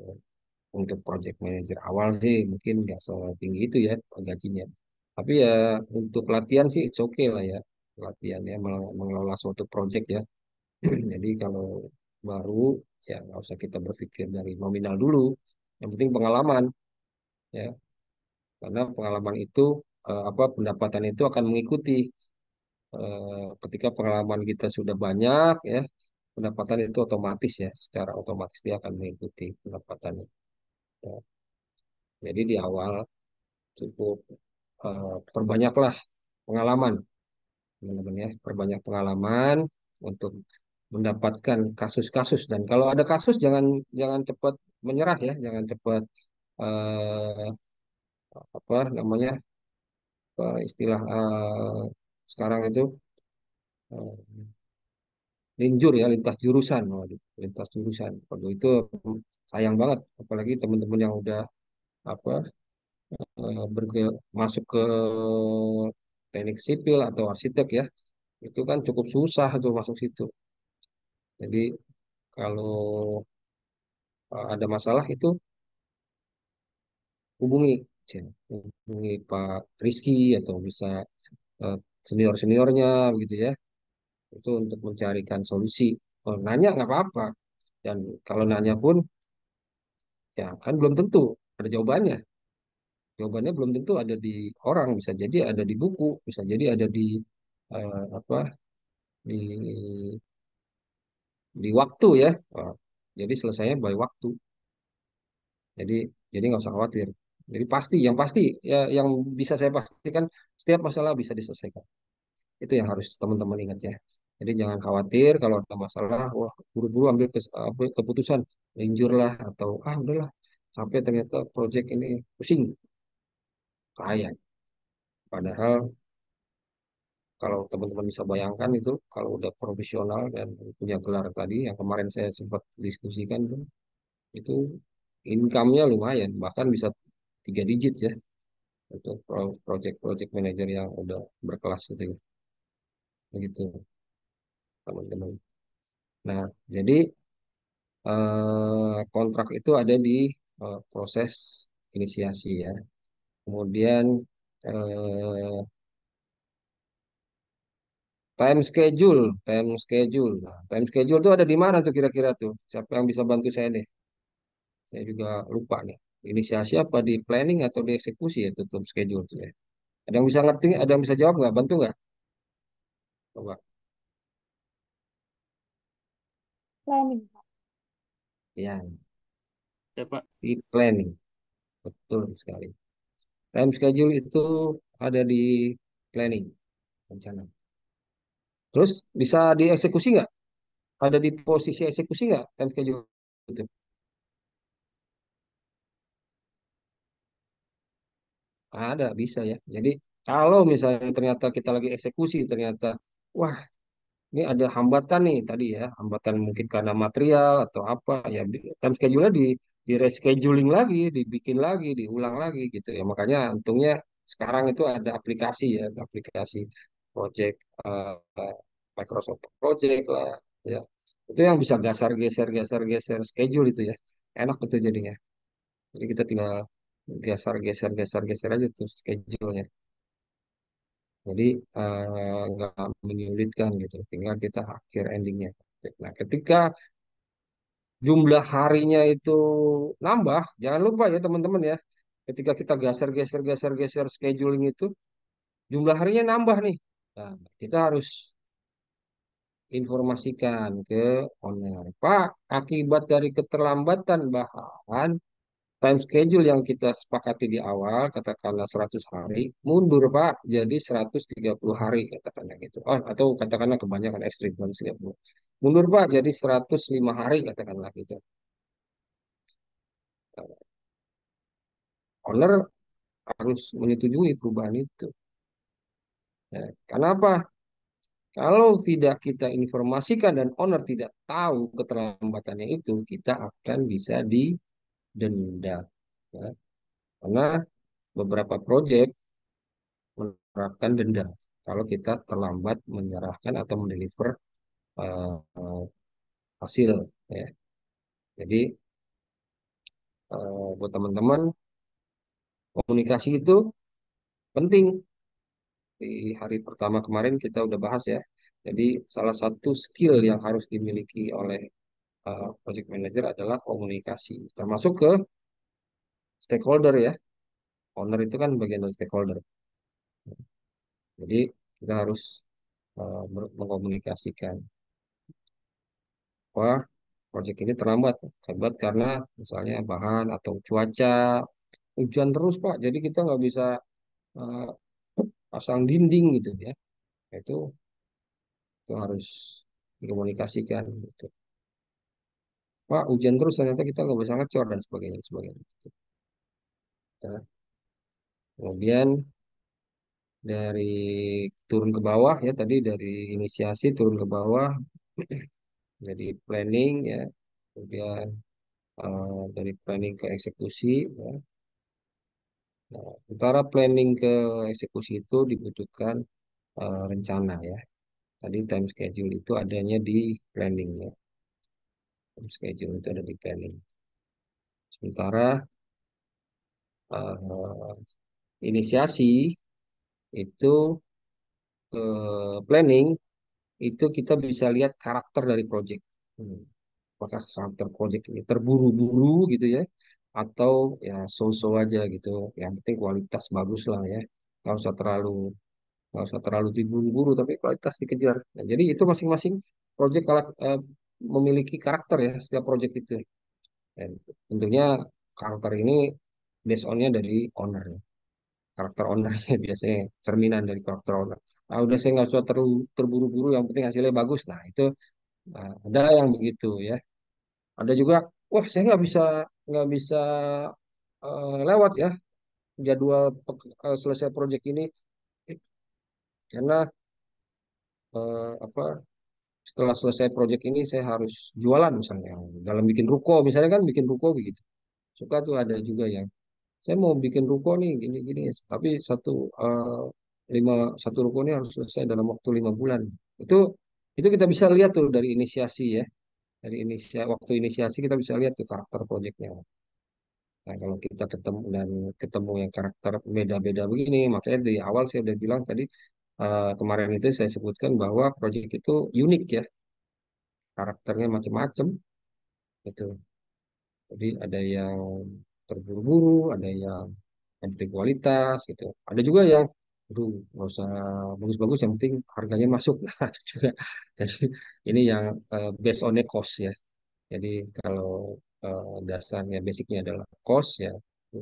untuk project manager awal sih mungkin nggak setinggi itu ya gajinya. Tapi ya untuk latihan sih it's okay lah ya. Latihan ya mengelola suatu project ya. Jadi kalau baru ya nggak usah kita berpikir dari nominal dulu. Yang penting pengalaman ya. Karena pengalaman itu apa pendapatan itu akan mengikuti ketika pengalaman kita sudah banyak ya, pendapatan itu otomatis ya, secara otomatis dia akan mengikuti pendapatannya. Ya. Jadi di awal cukup perbanyaklah pengalaman, teman-teman ya, perbanyak pengalaman untuk mendapatkan kasus-kasus dan kalau ada kasus jangan jangan cepat menyerah ya, jangan cepat eh, apa namanya istilah sekarang itu eh, linjur ya lintas jurusan, waduh, lintas jurusan. Waduh, itu sayang banget, apalagi teman-teman yang udah apa masuk ke teknik sipil atau arsitek ya, itu kan cukup susah tuh masuk situ. Jadi kalau ada masalah itu hubungi, hubungi Pak Rizky atau bisa senior-seniornya gitu ya, itu untuk mencarikan solusi. Oh, nanya nggak apa-apa. Dan kalau nanya pun ya kan belum tentu ada jawabannya. Jawabannya belum tentu ada di orang, bisa jadi ada di buku, bisa jadi ada di apa di waktu ya. Oh, jadi selesainya by waktu. Jadi nggak usah khawatir. Jadi pasti, yang pasti ya yang bisa saya pastikan setiap masalah bisa diselesaikan. Itu yang harus teman-teman ingat ya. Jadi jangan khawatir kalau ada masalah, wah buru-buru ambil keputusan, injur lah atau udahlah sampai ternyata project ini pusing, sayang. Padahal kalau teman-teman bisa bayangkan itu, kalau udah profesional dan punya gelar tadi, yang kemarin saya sempat diskusikan tuh, itu income-nya lumayan, bahkan bisa 3 digit ya, untuk project-project manager yang udah berkelas itu ya. Begitu, teman-teman. Nah, jadi kontrak itu ada di proses inisiasi ya. Kemudian eh, time schedule. Nah, time schedule itu ada di mana tuh kira-kira tuh? Siapa yang bisa bantu saya nih? Saya juga lupa nih. Inisiasi apa di planning atau di eksekusi ya tuh time schedule tuh ya. Ada yang bisa ngerti? Ada yang bisa jawab nggak? Bantu nggak? Coba. Planning. Ya, Ya Pak. di planning. Betul sekali. Time schedule itu ada di planning, rencana. Terus bisa dieksekusi nggak? Ada di posisi eksekusi nggak time schedule itu? Ada, bisa ya. Jadi kalau misalnya ternyata kita lagi eksekusi, ternyata wah ini ada hambatan nih tadi ya, hambatan mungkin karena material atau apa ya, time schedule-nya di rescheduling lagi, dibikin lagi, diulang lagi gitu ya. Makanya untungnya sekarang itu ada aplikasi ya, ada aplikasi project Microsoft Project lah ya. Itu yang bisa geser schedule itu ya. Enak itu jadinya. Jadi kita tinggal geser aja tuh schedule-nya. Jadi nggak menyulitkan gitu, tinggal kita akhir endingnya. Nah, ketika jumlah harinya itu nambah, jangan lupa ya teman-teman ya, ketika kita geser scheduling itu, jumlah harinya nambah nih. Nah, kita harus informasikan ke owner. Pak, akibat dari keterlambatan bahan, time schedule yang kita sepakati di awal, katakanlah 100 hari, mundur Pak, jadi 130 hari, katakanlah gitu. Oh, atau katakanlah kebanyakan ekstrim, 130. Mundur Pak, jadi 105 hari, katakanlah gitu. Owner harus menyetujui perubahan itu. Ya, karena apa? Kalau tidak kita informasikan dan owner tidak tahu keterlambatannya itu, kita akan bisa denda. Ya. Karena beberapa proyek menerapkan denda kalau kita terlambat menyerahkan atau mendeliver eh, eh, hasil. Ya. Jadi buat teman-teman, komunikasi itu penting. Di hari pertama kemarin kita udah bahas ya. Jadi salah satu skill yang harus dimiliki oleh project manager adalah komunikasi, termasuk ke stakeholder ya. Owner itu kan bagian dari stakeholder. Jadi kita harus mengkomunikasikan, wah, proyek ini terlambat karena misalnya bahan atau cuaca, hujan terus Pak, jadi kita nggak bisa eh, pasang dinding gitu ya. Itu itu harus dikomunikasikan gitu. Pak, hujan terus ternyata kita nggak bisa ngecor dan sebagainya, sebagainya. Gitu. Ya. Kemudian dari turun ke bawah ya tadi dari inisiasi turun ke bawah jadi planning ya, kemudian dari planning ke eksekusi ya. Nah, antara planning ke eksekusi itu dibutuhkan rencana ya. Tadi time schedule itu adanya di planning ya. Time schedule itu ada di planning. Sementara eh, inisiasi itu ke planning itu kita bisa lihat karakter dari project. Hmm. Apakah karakter project ini terburu-buru gitu ya, atau ya so-so aja gitu. Yang penting kualitas bagus lah ya. Nggak usah terlalu nggak usah terlalu diburu-buru, tapi kualitas dikejar. Nah, jadi itu masing-masing project memiliki karakter ya setiap project itu. Dan tentunya karakter ini based on-nya dari owner ya. Karakter ownernya biasanya cerminan dari karakter owner. Nah, udah saya nggak usah terburu-buru, yang penting hasilnya bagus. Nah, itu ada yang begitu ya. Ada juga, wah saya nggak bisa lewat ya jadwal selesai proyek ini karena apa setelah selesai proyek ini saya harus jualan misalnya dalam bikin ruko misalnya kan bikin ruko begitu. Suka tuh ada juga yang saya mau bikin ruko nih gini-gini tapi eh, lima satu ruko ini harus selesai dalam waktu 5 bulan. Itu itu kita bisa lihat tuh dari inisiasi ya. Dari waktu inisiasi kita bisa lihat tuh karakter proyeknya. Nah, kalau kita ketemu yang karakter beda-beda begini, makanya di awal saya udah bilang tadi kemarin itu saya sebutkan bahwa proyek itu unik ya, karakternya macam-macam gitu. Jadi ada yang terburu-buru, ada yang penting kualitas gitu. Ada juga yang, aduh, nggak usah bagus-bagus, yang penting harganya masuk. Nah, itu juga. Jadi ini yang based on the cost ya. Jadi kalau dasarnya basicnya adalah cost ya,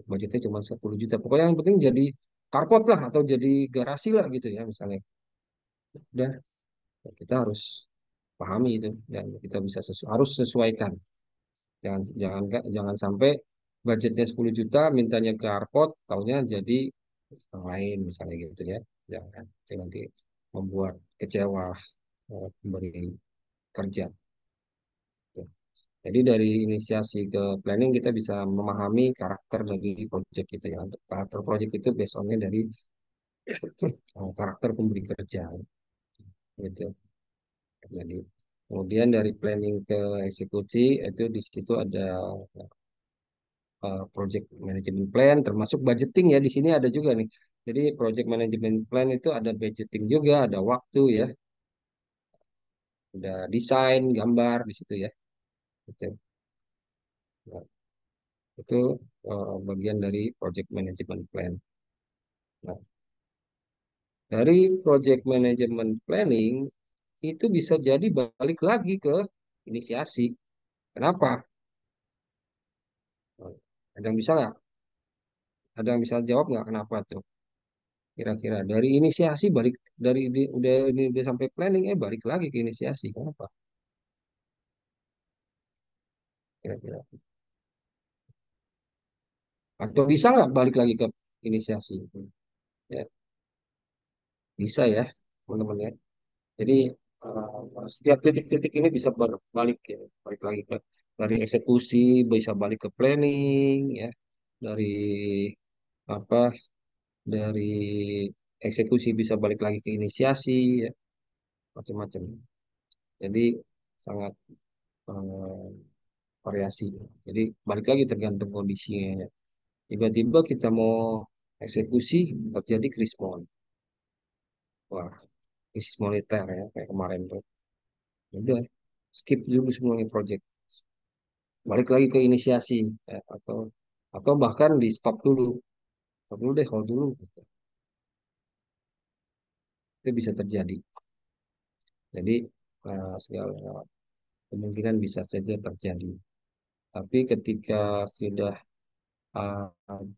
budgetnya cuma 10 juta. Pokoknya yang penting jadi carport lah atau jadi garasi lah gitu ya misalnya. Udah, ya kita harus pahami itu dan kita bisa harus sesuaikan. Jangan jangan jangan sampai budgetnya 10 juta mintanya ke carport, taunya jadi yang lain misalnya gitu ya. Jangan, jangan nanti membuat kecewa pemberi kerja. Jadi dari inisiasi ke planning kita bisa memahami karakter dari project itu ya. Karakter project itu based on-nya dari karakter pemberi kerja gitu. Jadi kemudian dari planning ke eksekusi itu di situ ada project management plan termasuk budgeting ya di sini ada juga nih. Jadi project management plan itu ada budgeting juga, ada waktu ya, ada desain, gambar di situ ya. Gitu. Nah, itu bagian dari project management plan. Nah, dari project management planning itu bisa jadi balik lagi ke inisiasi. Kenapa? Ada yang bisa nggak? Ada yang bisa jawab nggak kenapa tuh? Kira-kira dari inisiasi balik udah sampai planning balik lagi ke inisiasi. Kenapa? Kira-kira. Atau bisa nggak balik lagi ke inisiasi? Ya, bisa ya, teman-teman ya. Jadi setiap titik-titik ini bisa balik ya, balik lagi ke dari eksekusi bisa balik ke planning ya, dari apa dari eksekusi bisa balik lagi ke inisiasi ya, macam-macam. Jadi sangat eh, variasi. Jadi balik lagi tergantung kondisinya ya. Tiba-tiba kita mau eksekusi terjadi krismon. Wah, krisis moneter ya kayak kemarin tuh. Ya udah, skip dulu semuanya project. Balik lagi ke inisiasi ya, atau bahkan di stop dulu deh, hold dulu. Gitu. Itu bisa terjadi. Jadi segala kemungkinan bisa saja terjadi. Tapi ketika sudah uh,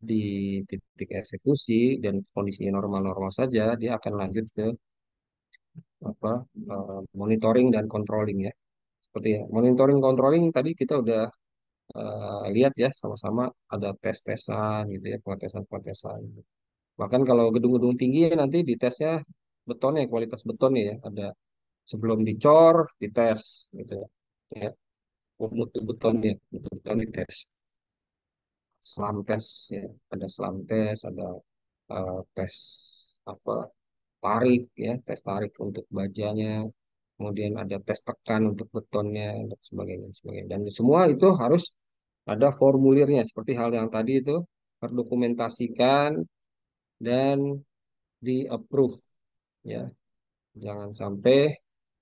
di titik eksekusi dan kondisinya normal-normal saja, dia akan lanjut ke apa monitoring dan controlling ya. Seperti ya, monitoring controlling tadi kita udah lihat ya sama-sama ada tes-tesan gitu ya, pengetesan-pengetesan. Bahkan kalau gedung-gedung tinggi ya, nanti ditesnya betonnya, kualitas betonnya ya, ada sebelum dicor dites gitu ya. Ya, mutu betonnya, mutu beton dites. Selam tes ya, ada selam tes, ada tes apa tarik ya, tes tarik untuk bajanya, kemudian ada tes tekan untuk betonnya dan sebagainya, sebagainya. Dan semua itu harus ada formulirnya seperti hal yang tadi itu terdokumentasikan dan di approve ya. Jangan sampai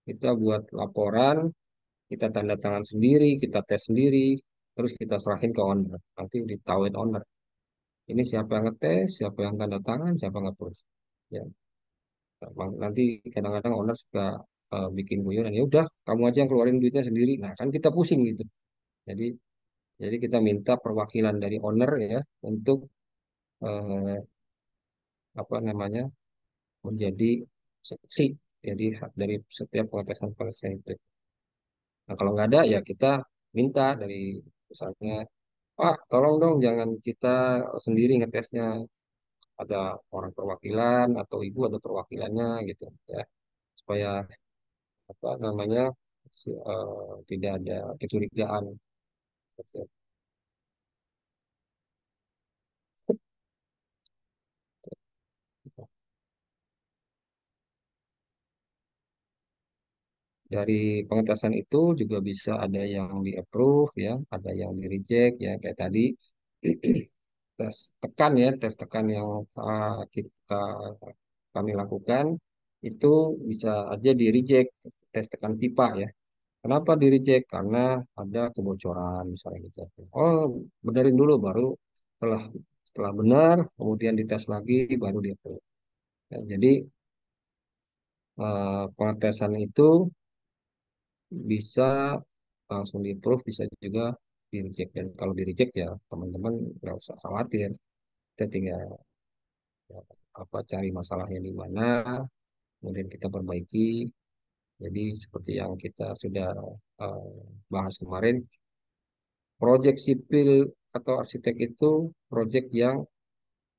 kita buat laporan, kita tanda tangan sendiri, kita tes sendiri, terus kita serahin ke owner. Nanti ditawain owner. Ini siapa yang ngetes, siapa yang tanda tangan, siapa yang approve. Ya, nanti kadang-kadang owner suka bikin guyonan, ya udah kamu aja yang keluarin duitnya sendiri. Nah, kan kita pusing gitu. Jadi jadi kita minta perwakilan dari owner ya untuk eh, apa namanya menjadi saksi. Jadi hak dari setiap pengetesan itu. Nah, kalau nggak ada ya kita minta dari misalnya, Pak, tolong dong jangan kita sendiri ngetesnya. Ada orang perwakilan atau ibu ada perwakilannya gitu ya, supaya apa namanya tidak ada kecurigaan. Gitu. Dari pengetesan itu juga bisa ada yang di approve ya, ada yang di reject ya kayak tadi tes tekan ya, tes tekan yang kita kami lakukan itu bisa aja di reject tes tekan pipa ya. Kenapa di reject? Karena ada kebocoran misalnya gitu. Oh, benerin dulu baru setelah setelah benar kemudian dites lagi baru di approve. Ya, jadi pengetesan itu bisa langsung di approve, bisa juga di reject. Dan kalau di reject ya teman-teman nggak usah khawatir. Kita tinggal ya, apa cari masalahnya di mana, kemudian kita perbaiki. Jadi seperti yang kita sudah eh, bahas kemarin, proyek sipil atau arsitek itu proyek yang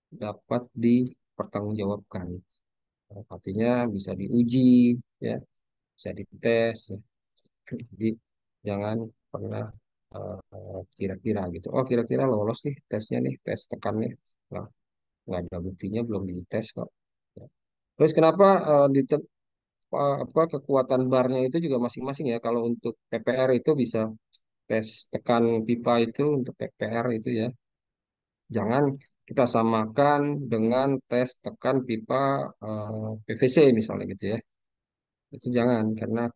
dapat dipertanggungjawabkan. Artinya bisa diuji, ya, bisa dites. Ya. Jadi jangan pernah kira-kira gitu. Oh kira-kira lolos nih tesnya nih, tes tekannya. Nah, nggak ada buktinya, belum dites kok. Ya. Terus kenapa apa kekuatan barnya itu juga masing-masing ya. Kalau untuk PPR itu bisa tes tekan pipa itu untuk PPR itu ya. Jangan kita samakan dengan tes tekan pipa PVC misalnya gitu ya. Itu jangan karena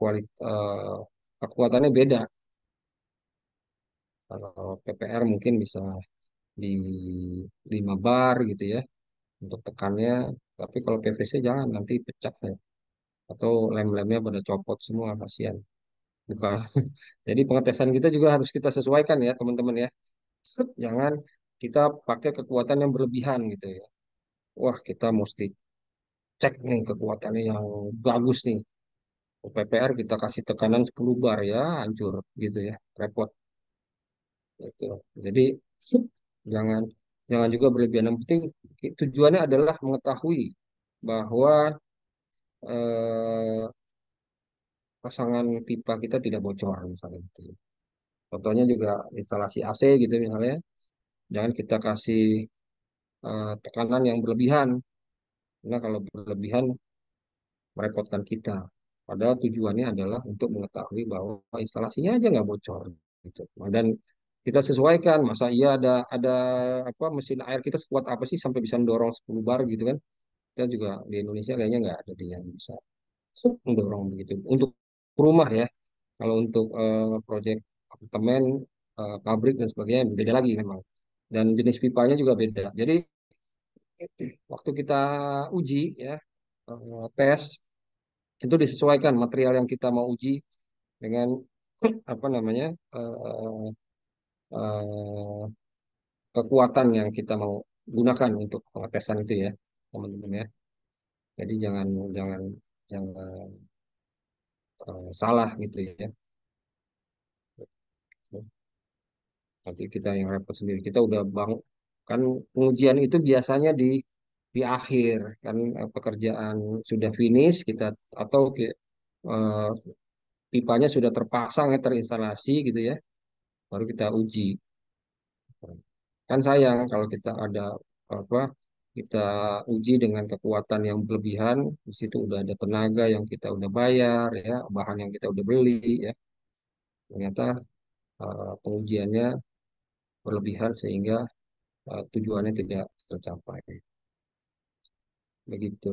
kekuatannya beda. Kalau PPR mungkin bisa di 5 bar gitu ya untuk tekannya. Tapi kalau PVC jangan nanti pecah ya. Atau lem-lemnya pada copot semua kasihan. Bukan. Jadi pengetesan kita juga harus kita sesuaikan ya teman-teman ya. Jangan kita pakai kekuatan yang berlebihan gitu ya. Wah kita mesti cek nih kekuatannya yang bagus nih. PPR kita kasih tekanan 10 bar ya hancur gitu ya. Repot gitu. Jadi jangan jangan juga berlebihan. Yang penting tujuannya adalah mengetahui bahwa eh, pasangan pipa kita tidak bocor misalnya gitu. Contohnya juga instalasi AC gitu misalnya, jangan kita kasih tekanan yang berlebihan, karena kalau berlebihan merepotkan kita. Padahal tujuannya adalah untuk mengetahui bahwa instalasinya aja nggak bocor gitu. Nah, dan kita sesuaikan, masa iya ada apa mesin air kita sekuat apa sih sampai bisa mendorong 10 bar gitu kan? Kita juga di Indonesia kayaknya nggak ada yang bisa mendorong begitu. Untuk rumah ya, kalau untuk proyek apartemen, pabrik dan sebagainya beda lagi memang. Dan jenis pipanya juga beda. Jadi waktu kita uji ya, tes itu disesuaikan material yang kita mau uji dengan apa namanya eh, eh, kekuatan yang kita mau gunakan untuk pengetesan itu ya teman-teman ya. Jadi jangan jangan jangan salah gitu ya. Nanti kita yang repot sendiri. Kita udah bang kan pengujian itu biasanya di akhir kan pekerjaan sudah finish kita atau eh, pipanya sudah terpasang ya terinstalasi gitu ya baru kita uji. Kan sayang kalau kita ada apa kita uji dengan kekuatan yang berlebihan, di situ udah ada tenaga yang kita udah bayar ya, bahan yang kita udah beli ya. Ternyata pengujiannya berlebihan sehingga tujuannya tidak tercapai. Begitu.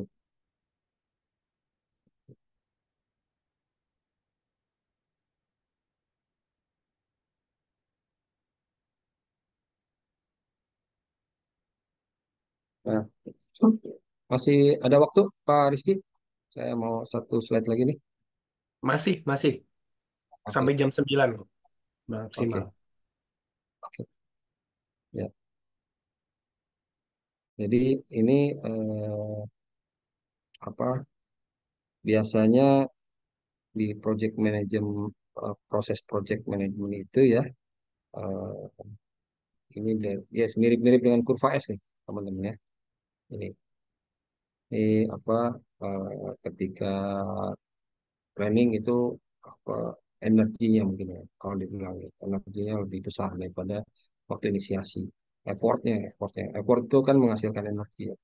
Nah, masih ada waktu Pak Rizky? Saya mau satu slide lagi nih. Masih Oke, sampai jam 9 kok, maksimal. oke, oke. Ya. Jadi ini apa biasanya di project management proses project management itu ya eh, ini ya mirip-mirip dengan kurva S nih teman-teman ya ini apa ketika planning itu apa energinya mungkin ya kalau dibilang ya, energinya lebih besar daripada waktu inisiasi effort itu kan menghasilkan energi ya.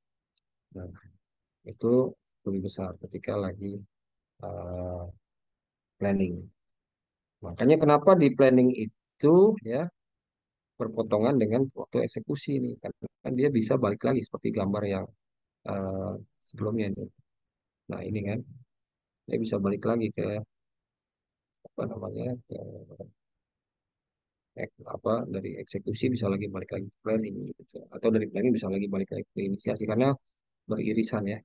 Nah, itu lebih besar ketika lagi eh, planning. Makanya kenapa di planning itu ya berpotongan dengan waktu eksekusi ini kan dia bisa balik lagi seperti gambar yang eh, sebelumnya ini. Nah ini kan dia bisa balik lagi ke apa namanya ke apa dari eksekusi bisa lagi balik lagi ke planning gitu atau dari planning bisa lagi balik lagi ke inisiasi karena beririsan ya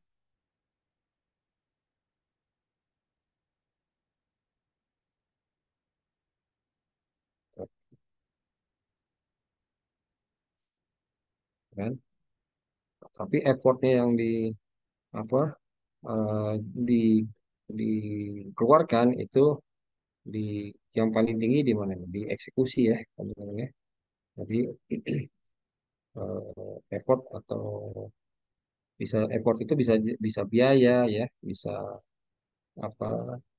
kan. Tapi effortnya yang di apa eh, di dikeluarkan itu di yang paling tinggi di mana nih? Di eksekusi ya teman-teman ya. Jadi effort atau bisa effort itu bisa bisa biaya ya bisa apa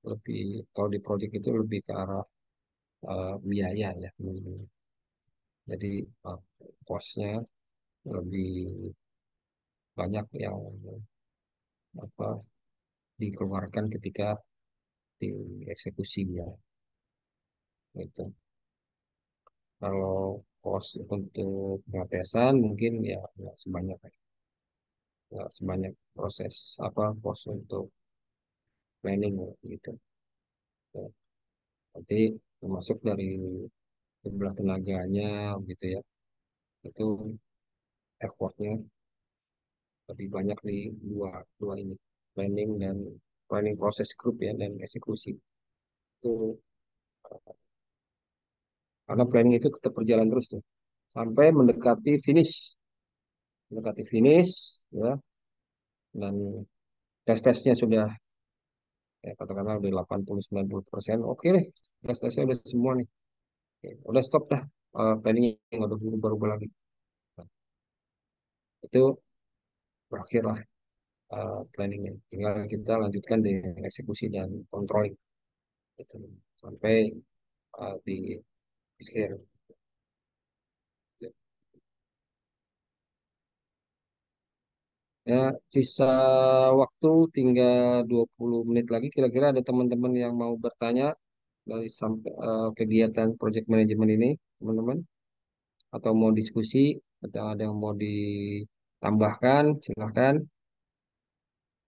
lebih kalau di project itu lebih ke arah biaya ya teman-teman. Jadi uh, cost-nya lebih banyak yang apa dikeluarkan ketika dieksekusi ya itu kalau cost untuk pengetesan mungkin ya nggak sebanyak proses apa cost untuk planning gitu. Ya, nanti termasuk dari jumlah tenaganya gitu ya itu effortnya lebih banyak di dua dua ini planning dan planning proses grup ya dan eksekusi itu karena planning itu tetap berjalan terus tuh sampai mendekati finish ya dan tes-tesnya sudah ya katakanlah udah 80-90% oke deh tes-tesnya udah semua nih. Oke, udah stop dah planning yang udah berubah-ubah lagi. Nah, itu berakhirlah planningnya. Tinggal kita lanjutkan dengan eksekusi dan controlling gitu. Sampai di Akhir. Ya, sisa waktu tinggal 20 menit lagi. Kira-kira ada teman-teman yang mau bertanya dari sampai kegiatan project management ini, teman-teman? Atau mau diskusi, atau ada yang mau ditambahkan, silahkan.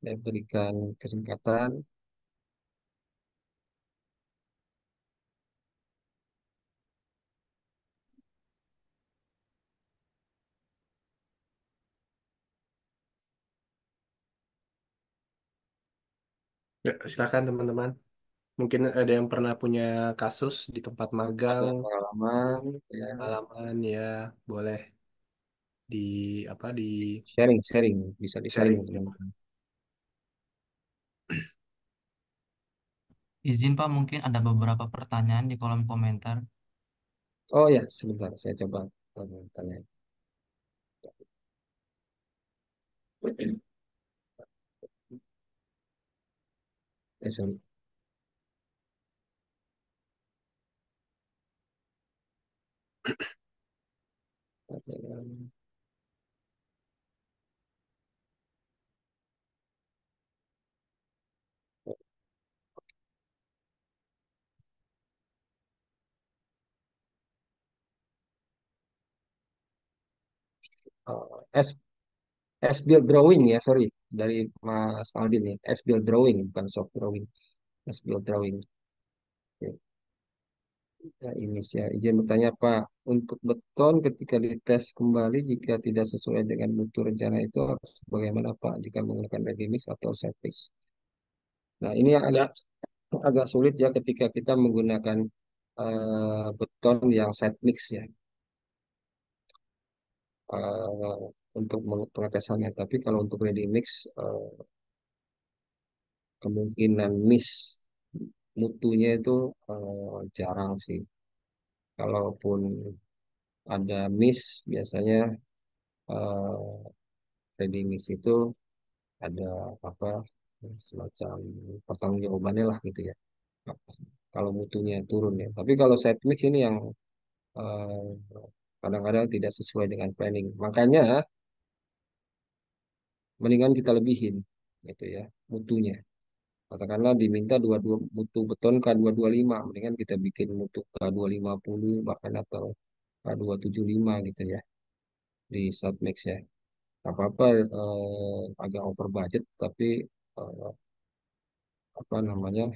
Saya berikan kesempatan. Ya, silakan teman-teman. Mungkin ada yang pernah punya kasus di tempat magang, Ada pengalaman, ya, pengalaman ya, boleh di apa di sharing, bisa di-sharing, sharing. teman-teman. Izin Pak, mungkin ada beberapa pertanyaan di kolom komentar. Oh ya, sebentar, saya coba tanya. Sorry. S S-build drawing ya, sorry, dari Mas Aldin ya. S-build drawing, bukan soft drawing. S-build drawing. Oke. Ya, ini saya izin bertanya Pak, untuk beton ketika dites kembali jika tidak sesuai dengan mutu rencana itu harus bagaimana Pak jika menggunakan ready mix atau set mix? Nah, ini yang agak agak sulit ya ketika kita menggunakan beton yang set mix ya untuk pengetesannya. Tapi kalau untuk ready mix kemungkinan miss mutunya itu jarang sih. Kalaupun ada miss, biasanya eh, ready mix itu ada apa semacam pertanggungjawabannya lah gitu ya. Kalau mutunya turun ya. Tapi kalau side mix ini yang eh, kadang-kadang tidak sesuai dengan planning. Makanya mendingan kita lebihin gitu ya mutunya. Katakanlah diminta 22 mutu beton K225, mendingan kita bikin mutu K250 bahkan atau K275 gitu ya di Satmex ya. Apa-apa agak over budget tapi eh, apa namanya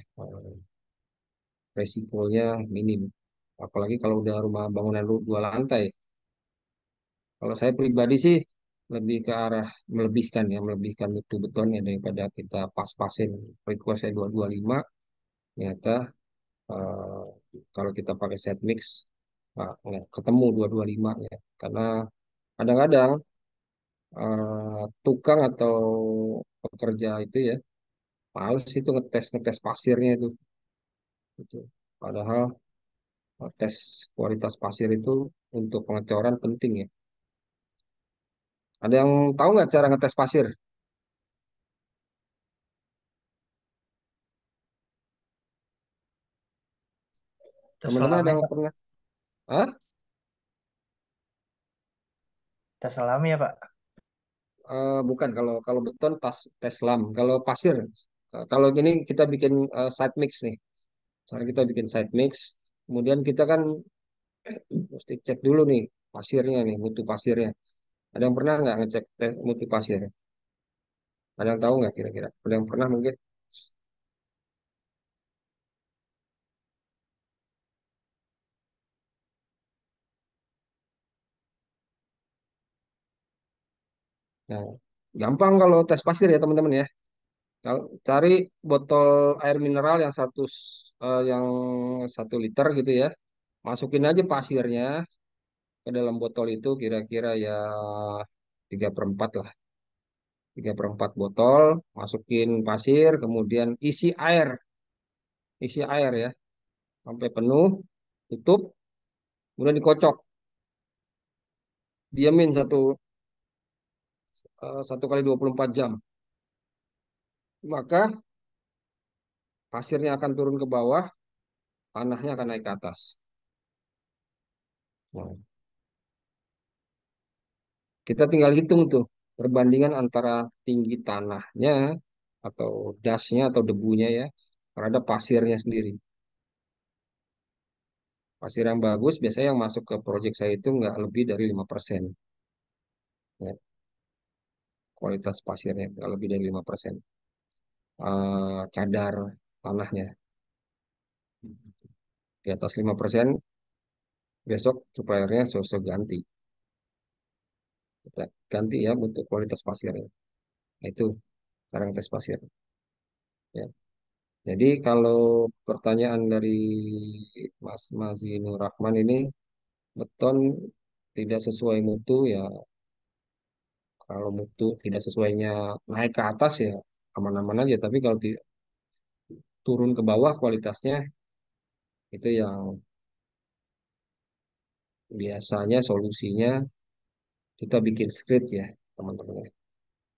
resikonya minim. Apalagi kalau udah rumah bangunan dua lantai. Kalau saya pribadi sih lebih ke arah melebihkan mutu betonnya daripada kita pas-pasin request saya 225 ternyata eh, kalau kita pakai set mix nggak ketemu 225 ya karena kadang-kadang tukang atau pekerja itu ya males itu ngetes ngetes pasirnya itu gitu. Padahal tes kualitas pasir itu untuk pengecoran penting ya. Ada yang tahu nggak cara ngetes pasir? Tes Teman-teman ada alami, yang Pak. pernah? Hah? Tes alami ya, Pak. Bukan kalau kalau beton tes lam. Kalau pasir, kalau gini kita bikin side mix nih. Misalnya kita bikin side mix, kemudian kita kan mesti cek dulu nih pasirnya nih, mutu pasirnya. Ada yang pernah nggak ngecek mutu pasir? Ada yang tahu nggak kira-kira? Ada yang pernah mungkin? Nah, gampang kalau tes pasir ya teman-teman ya. Cari botol air mineral yang 1 liter gitu ya. Masukin aja pasirnya ke dalam botol itu kira-kira ya 3/4 lah. 3/4 botol, masukin pasir, kemudian isi air ya, sampai penuh, tutup, kemudian dikocok, diamin 1 kali 24 jam. Maka pasirnya akan turun ke bawah, tanahnya akan naik ke atas. Nah, kita tinggal hitung tuh perbandingan antara tinggi tanahnya atau dasnya atau debunya ya terhadap pasirnya sendiri. Pasir yang bagus biasanya yang masuk ke proyek saya itu nggak lebih dari 5%. Ya, kualitas pasirnya nggak lebih dari 5%. Cadar tanahnya di atas 5%, besok suppliernya sosok ganti. Kita ganti ya untuk kualitas pasirnya. Nah, itu sekarang tes pasir. Ya. Jadi kalau pertanyaan dari Mas Mazinur Rahman ini, beton tidak sesuai mutu ya, kalau mutu tidak sesuainya naik ke atas ya aman-aman aja. Tapi kalau turun ke bawah kualitasnya itu yang biasanya solusinya kita bikin skrit ya teman-teman.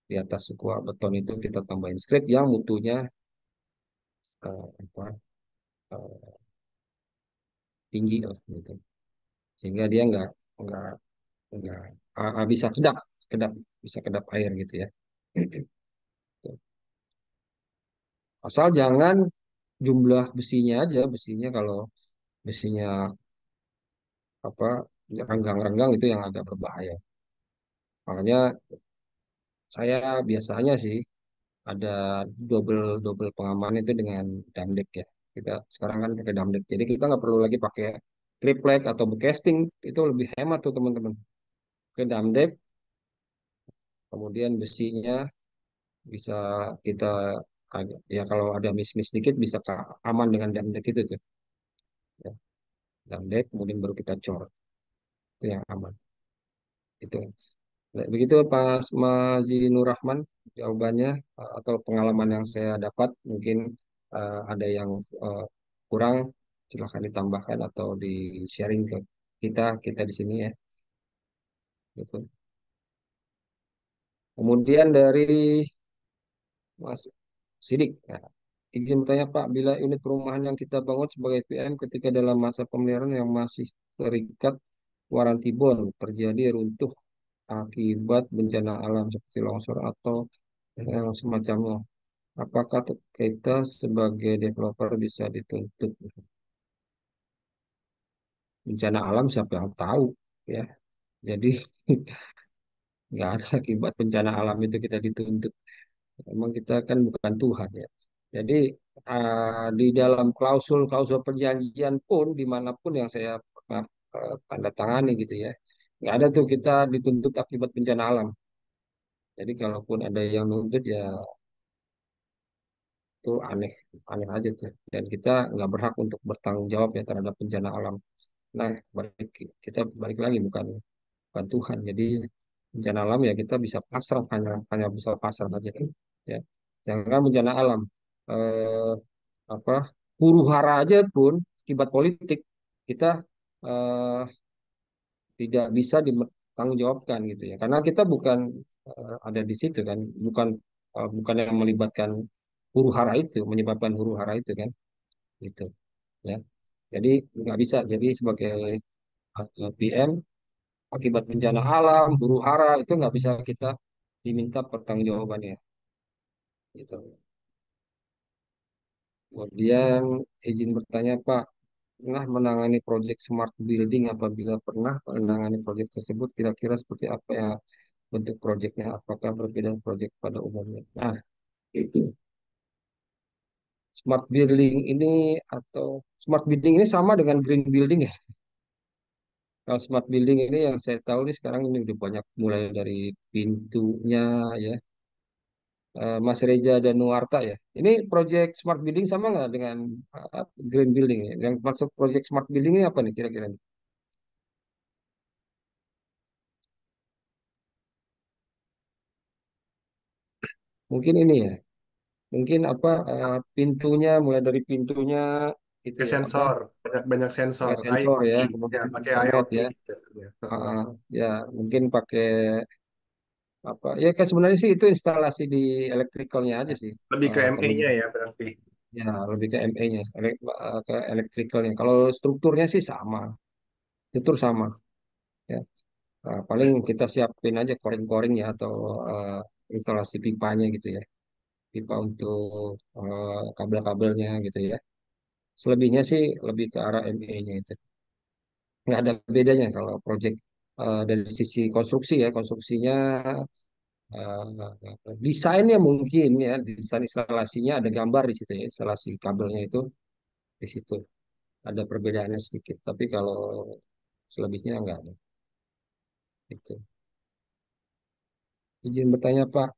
Di atas kuah beton itu kita tambahin skrit yang mutunya apa, eh, tinggi lah gitu. Sehingga dia nggak nggak bisa kedap kedap bisa kedap air gitu ya. Asal jangan jumlah besinya aja, besinya kalau besinya apa renggang-renggang itu yang agak berbahaya. Makanya saya biasanya sih ada double double pengaman itu dengan damdek ya. Kita sekarang kan pakai damdek, jadi kita nggak perlu lagi pakai triplek atau casting, itu lebih hemat tuh teman-teman. Ke damdek, kemudian besinya bisa kita ya kalau ada miss-miss dikit bisa aman dengan damdek itu tuh. Ya. Damdek, kemudian baru kita cor, itu yang aman. Itu. Nah, begitu Pak Mazinur Rahman jawabannya atau pengalaman yang saya dapat mungkin ada yang eh, kurang silahkan ditambahkan atau di sharing ke kita kita di sini ya gitu. Kemudian dari Mas Sidik, ya. Izin bertanya Pak, bila unit perumahan yang kita bangun sebagai PM ketika dalam masa pemeliharaan yang masih terikat waranti bond terjadi runtuh akibat bencana alam seperti longsor atau yang semacamnya. Apakah kita sebagai developer bisa dituntut bencana alam siapa yang tahu ya. Jadi nggak ada akibat bencana alam itu kita dituntut. Memang kita kan bukan Tuhan ya. Jadi di dalam klausul-klausul perjanjian pun dimanapun yang saya pernah tanda tangani gitu ya, nggak ada tuh kita dituntut akibat bencana alam. Jadi kalaupun ada yang nuntut ya itu aneh, aneh aja tuh. Dan kita nggak berhak untuk bertanggung jawab ya terhadap bencana alam. Nah, kita balik lagi bukan bukan Tuhan. Jadi bencana alam ya kita bisa pasrah hanya hanya bisa pasrah aja kan. Ya, jangan bencana alam. Eh, apa huru hara aja pun akibat politik kita eh, tidak bisa ditanggungjawabkan gitu ya. Karena kita bukan ada di situ kan, bukan bukan yang melibatkan huru hara itu, menyebabkan huru hara itu kan, gitu ya. Jadi nggak bisa. Jadi sebagai PM akibat bencana alam, huru hara itu nggak bisa kita diminta pertanggungjawabannya. Gitu. Kemudian izin bertanya Pak, pernah menangani proyek smart building? Apabila pernah menangani proyek tersebut, kira-kira seperti apa ya bentuk proyeknya? Apakah berbeda proyek pada umumnya? Nah, smart building ini atau smart building ini sama dengan green building ya. Kalau smart building ini yang saya tahu nih sekarang ini udah banyak mulai dari pintunya ya, Mas Reza dan Nuarta ya. Ini proyek smart building sama nggak dengan green building ya? Yang maksud proyek smart building ini apa nih kira-kira nih? Mungkin ini ya, mungkin apa pintunya mulai dari pintunya itu Pakai ya apa sensor, banyak sensor, pakai sensor IoT, ya, ya, kemudian pakai internet IoT ya, biasanya. uh, ya mungkin pakai apa ya kan sebenarnya sih itu instalasi di elektrikalnya aja sih Lebih ke ME-nya teman-teman ya berarti. ya lebih ke ME-nya ke elektrikalnya. Kalau strukturnya sih sama, struktur sama. Paling kita siapin aja koring-koring ya atau eh, instalasi pipanya gitu ya, pipa untuk kabel-kabelnya gitu ya. Selebihnya sih lebih ke arah ME-nya itu. Nggak ada bedanya kalau project dari sisi konstruksi ya, konstruksinya desainnya mungkin ya, desain instalasinya ada gambar di situ ya, instalasi kabelnya itu di situ ada perbedaannya sedikit. Tapi kalau selebihnya nggak ada. Itu. Izin bertanya Pak,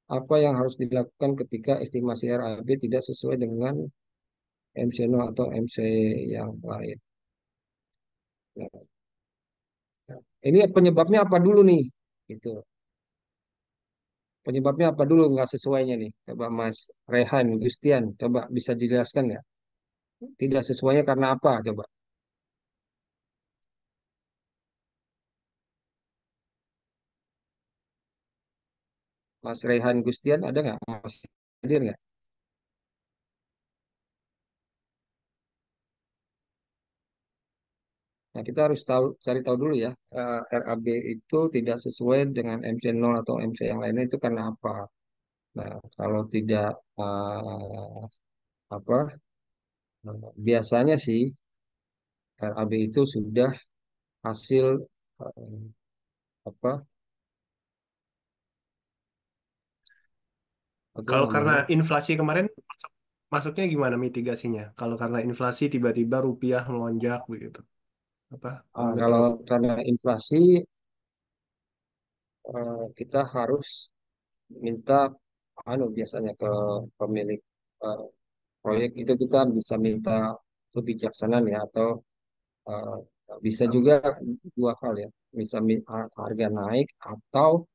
apa yang harus dilakukan ketika estimasi RAB tidak sesuai dengan MC0 atau MC yang lain? Nah, ini penyebabnya apa dulu nih? Gitu. Penyebabnya apa dulu nggak sesuainya nih? Coba Mas Rehan, Gustian, coba bisa dijelaskan nggak? Tidak sesuainya karena apa? Coba Mas Rehan, Gustian ada nggak? Masih hadir nggak? Nah, kita harus tahu, cari tahu dulu ya, RAB itu tidak sesuai dengan MC0 atau MC yang lainnya itu karena apa? Nah, kalau tidak apa biasanya sih RAB itu sudah hasil eh, apa atau Kalau karena namanya. inflasi kemarin, masuknya gimana mitigasinya? Kalau karena inflasi tiba-tiba rupiah melonjak begitu, apa Kalau betul? karena inflasi kita harus minta biasanya ke pemilik eh, proyek itu kita bisa minta kebijaksanaan ya atau eh, bisa juga dua hal ya, bisa harga naik atau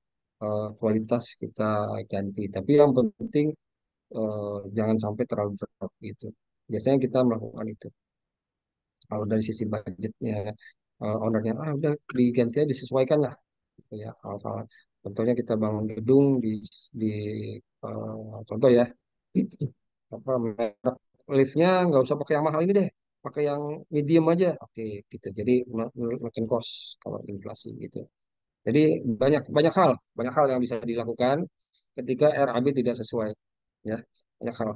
kualitas kita ganti. Tapi yang penting jangan sampai terlalu drop gitu. Biasanya kita melakukan itu. Kalau dari sisi budgetnya, ownernya udah diganti aja disesuaikan lah, gitu ya. Hal-hal contohnya kita bangun gedung di contoh ya, apa merek liftnya nggak usah pakai yang mahal ini deh, pakai yang medium aja, oke gitu. Jadi makin cost kalau inflasi gitu. Jadi banyak banyak hal yang bisa dilakukan ketika RAB tidak sesuai, ya banyak hal.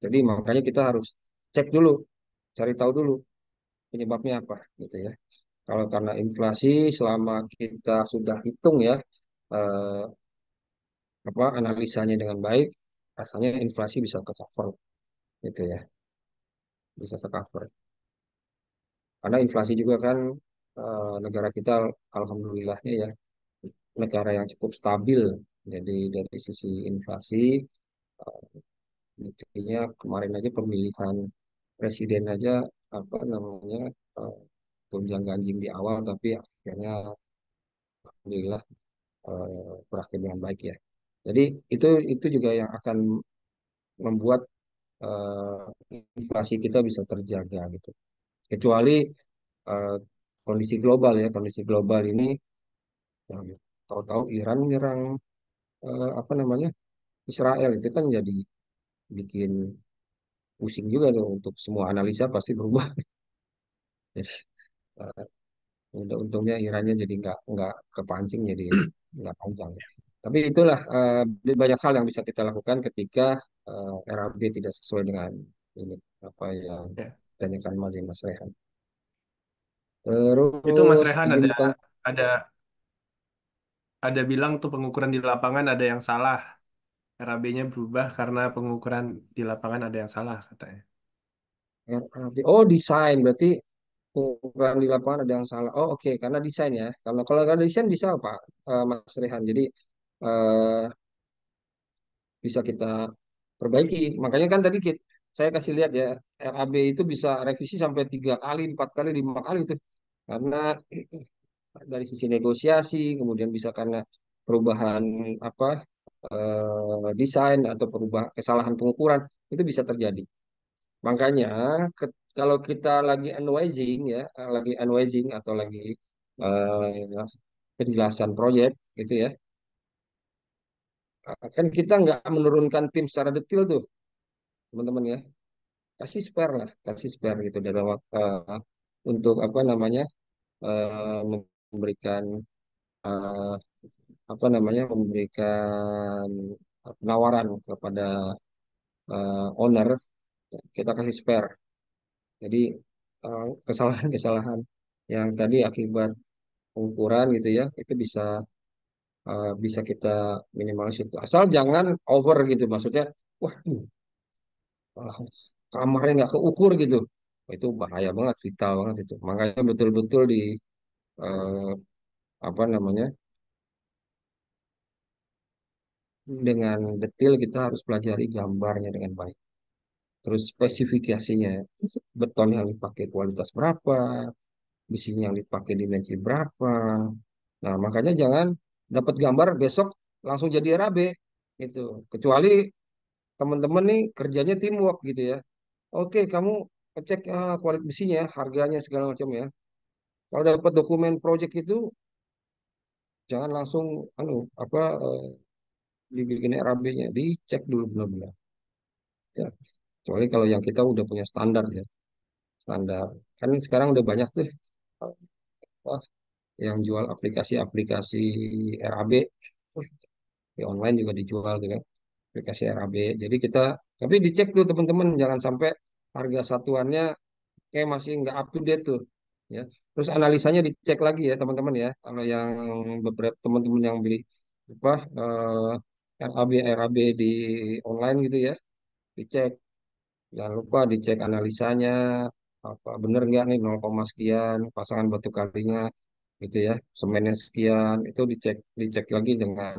Jadi makanya kita harus cek dulu, cari tahu dulu penyebabnya apa, gitu ya. Kalau karena inflasi, selama kita sudah hitung ya, eh, analisanya dengan baik, rasanya inflasi bisa ke cover, gitu ya, bisa ke cover. Karena inflasi juga kan negara kita, alhamdulillahnya ya, negara yang cukup stabil. Jadi dari sisi inflasi, eh, buktinya kemarin aja pemilihan presiden aja apa namanya eh, gonjang-ganjing di awal, tapi akhirnya alhamdulillah berakhir dengan baik ya. Jadi itu juga yang akan membuat inflasi kita bisa terjaga gitu. Kecuali eh, kondisi global ya, kondisi global ini yang tahu-tahu Iran menyerang apa namanya Israel itu kan jadi bikin pusing juga tuh untuk semua analisa pasti berubah. Jadi, eh, untungnya Irannya jadi nggak kepancing jadi nggak panjang. Tapi itulah banyak hal yang bisa kita lakukan ketika RAB tidak sesuai dengan ini apa yang Ya. ditanyakan oleh Mas Rehan. Itu Mas Terus Rehan izin bertanya, ada ada bilang tuh pengukuran di lapangan ada yang salah. RAB-nya berubah karena pengukuran di lapangan ada yang salah katanya. RAB, oh desain berarti ukuran di lapangan ada yang salah. Oh oke, karena desain ya. Kalau karena desain bisa Pak Mas Rehan. Jadi eh, bisa kita perbaiki. Makanya kan tadi saya kasih lihat ya, RAB itu bisa revisi sampai 3 kali, 4 kali, 5 kali itu. Karena dari sisi negosiasi, kemudian bisa karena perubahan apa desain atau perubahan kesalahan pengukuran itu bisa terjadi. Makanya kalau kita lagi analyzing ya, lagi analyzing atau lagi penjelasan proyek gitu ya, kan kita nggak menurunkan tim secara detail tuh, teman-teman ya. Kasih spare lah, kasih spare gitu dalam waktu untuk apa namanya memberikan eh, apa namanya, memberikan penawaran kepada owner, kita kasih spare. Jadi kesalahan-kesalahan yang tadi akibat pengukuran gitu ya, itu bisa kita minimalis itu. Asal jangan over gitu, maksudnya, wah, ah, kamarnya nggak keukur gitu. Itu bahaya banget, vital banget itu. Makanya betul-betul eh, apa namanya, dengan detail kita harus pelajari gambarnya dengan baik. Terus spesifikasinya, beton yang dipakai kualitas berapa, besi yang dipakai dimensi berapa. Nah, makanya jangan dapat gambar besok langsung jadi RAB gitu. Kecuali teman-teman nih kerjanya teamwork gitu ya. Oke, kamu cek kualitas besinya, harganya segala macam ya. Kalau dapat dokumen project itu jangan langsung apa dibikin RAB-nya, dicek dulu benar-benar. Ya, kecuali kalau yang kita udah punya standar ya, standar. Kan sekarang udah banyak tuh apa, yang jual aplikasi-aplikasi RAB. Di online juga dijual tuh kan, aplikasi RAB. Jadi kita, tapi dicek tuh teman-teman, jangan sampai harga satuannya kayak masih nggak up to date tuh. Ya. Terus analisanya dicek lagi ya teman-teman ya. Kalau yang beberapa teman-teman yang beli apa RAB di online gitu ya, dicek. Jangan lupa dicek analisanya, apa bener nggak nih 0, sekian pasangan batu kalinya gitu ya, semennya sekian, itu dicek dicek lagi dengan,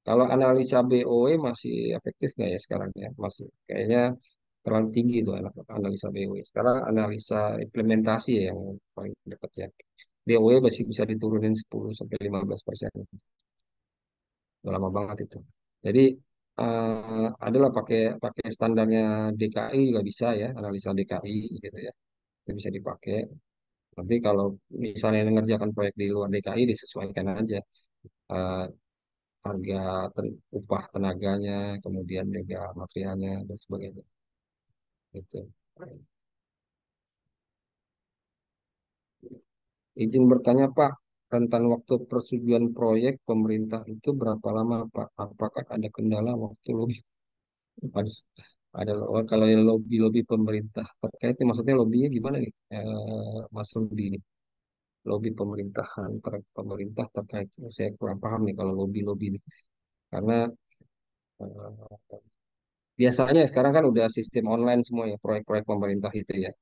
kalau analisa BOE masih efektif nggak ya sekarang ya? Masih kayaknya terlalu tinggi tuh analisa BOE. Sekarang analisa implementasi ya yang paling dekat ya. BOE masih bisa diturunin 10 sampai 15%. Udah lama banget itu. Jadi adalah pakai pakai standarnya DKI juga bisa ya, analisa DKI gitu ya. Itu bisa dipakai. Nanti kalau misalnya mengerjakan proyek di luar DKI, disesuaikan aja eh, harga upah tenaganya, kemudian juga materialnya dan sebagainya. Gitu. Izin bertanya Pak, rentan waktu persetujuan proyek pemerintah itu berapa lama Pak? Apakah ada kendala waktu lobby? Ada, kalau yang lobby pemerintah terkait, maksudnya lobbynya gimana nih, Mas Rudi ini? Lobby pemerintahan pemerintah terkait, saya kurang paham nih kalau lobby nih. Karena eh, biasanya sekarang kan udah sistem online semua ya, proyek-proyek pemerintah itu ya.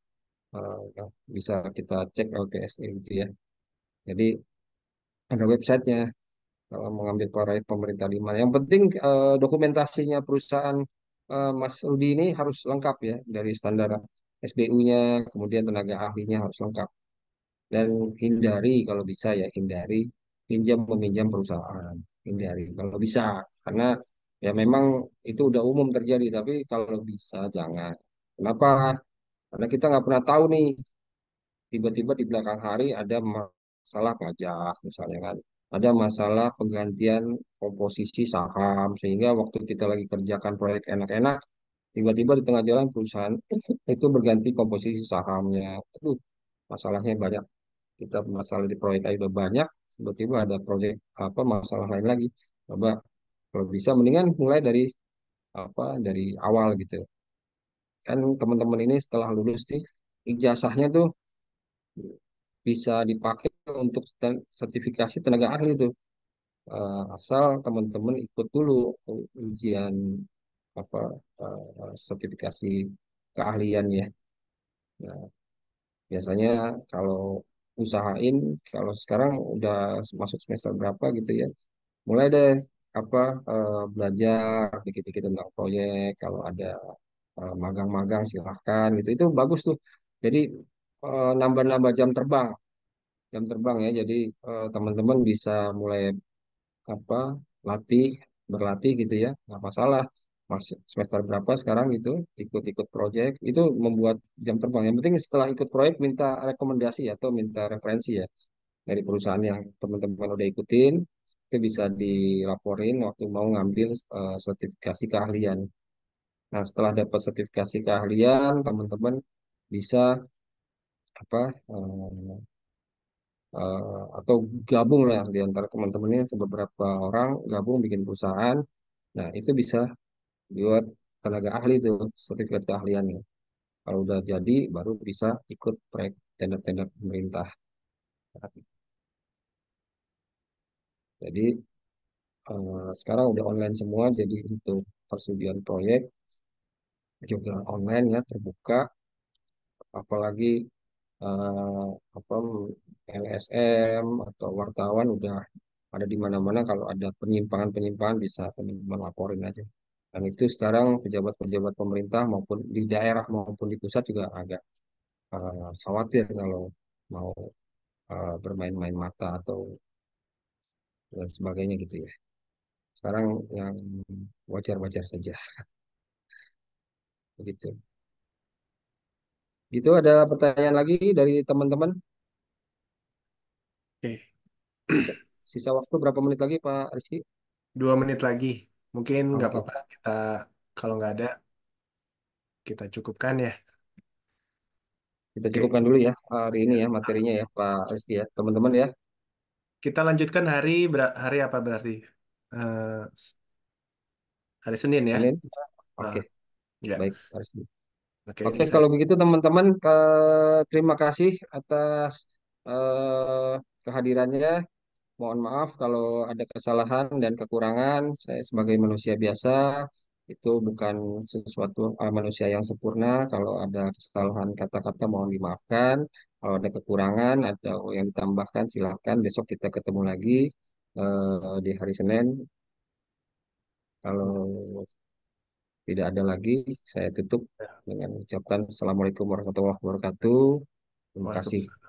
Bisa kita cek LPSE gitu ya. Jadi ada websitenya kalau mengambil proyek pemerintah di mana. Yang penting dokumentasinya perusahaan Mas Rudi ini harus lengkap ya, dari standar SBU-nya, kemudian tenaga ahlinya harus lengkap. Dan hindari kalau bisa ya, hindari pinjam meminjam perusahaan. Hindari kalau bisa, karena ya memang itu udah umum terjadi, tapi kalau bisa jangan. Kenapa? Karena kita nggak pernah tahu nih, tiba-tiba di belakang hari ada masalah pajak misalnya kan, ada masalah penggantian komposisi saham, sehingga waktu kita lagi kerjakan proyek enak-enak, tiba-tiba di tengah jalan perusahaan itu berganti komposisi sahamnya. Itu masalahnya banyak. Kita masalah di proyek aja udah banyak, tiba-tiba ada proyek apa masalah lain lagi. Coba kalau bisa mendingan mulai dari dari awal gitu. Kan teman-teman ini setelah lulus nih, ijazahnya tuh bisa dipakai untuk sertifikasi tenaga ahli itu. Asal teman-teman ikut dulu ujian apa sertifikasi keahlian ya. Nah, biasanya kalau usahain, kalau sekarang udah masuk semester berapa gitu ya, mulai deh apa belajar dikit-dikit tentang proyek. Kalau ada magang-magang silahkan gitu, itu bagus tuh. Jadi nambah-nambah jam terbang ya. Jadi teman-teman bisa mulai apa latih berlatih gitu ya, nggak masalah. Semester berapa sekarang gitu, ikut-ikut proyek itu membuat jam terbang. Yang penting setelah ikut proyek minta rekomendasi atau minta referensi ya dari perusahaan yang teman-teman udah ikutin, itu bisa dilaporin waktu mau ngambil sertifikasi keahlian. Nah, setelah dapat sertifikasi keahlian, teman-teman bisa apa atau gabung lah di antara teman-teman ini beberapa orang gabung bikin perusahaan. Nah, itu bisa buat tenaga ahli itu sertifikat keahliannya. Kalau udah jadi baru bisa ikut proyek tender-tender pemerintah. Jadi sekarang udah online semua, jadi untuk persetujuan proyek juga online ya, terbuka. Apalagi eh, apa LSM atau wartawan udah ada di mana-mana. Kalau ada penyimpangan-penyimpangan bisa teman-teman laporin aja. Dan itu sekarang pejabat-pejabat pemerintah maupun di daerah maupun di pusat juga agak khawatir kalau mau bermain-main mata atau dan sebagainya gitu ya. Sekarang yang wajar-wajar saja begitu. Gitu ada pertanyaan lagi dari teman-teman. Oke, Sisa, sisa waktu berapa menit lagi Pak Rizky? 2 menit lagi. Mungkin nggak Oke, apa-apa. Kita kalau nggak ada, kita cukupkan ya. kita Oke, cukupkan dulu ya hari ini ya materinya ya Pak Rizky ya. Teman-teman ya, kita lanjutkan hari apa berarti? Eh, hari Senin ya. Senin. Ah, Oke, ya. baik Pak Rizky. Oke, Oke, bisa. kalau begitu teman-teman, terima kasih atas eh, kehadirannya. Mohon maaf kalau ada kesalahan dan kekurangan. Saya sebagai manusia biasa itu bukan sesuatu manusia yang sempurna. Kalau ada kesalahan kata-kata mohon dimaafkan. Kalau ada kekurangan atau yang ditambahkan silahkan besok kita ketemu lagi di hari Senin. Kalau tidak ada lagi, saya tutup dengan mengucapkan Assalamualaikum warahmatullahi wabarakatuh. Terima kasih. Waalaikumsalam.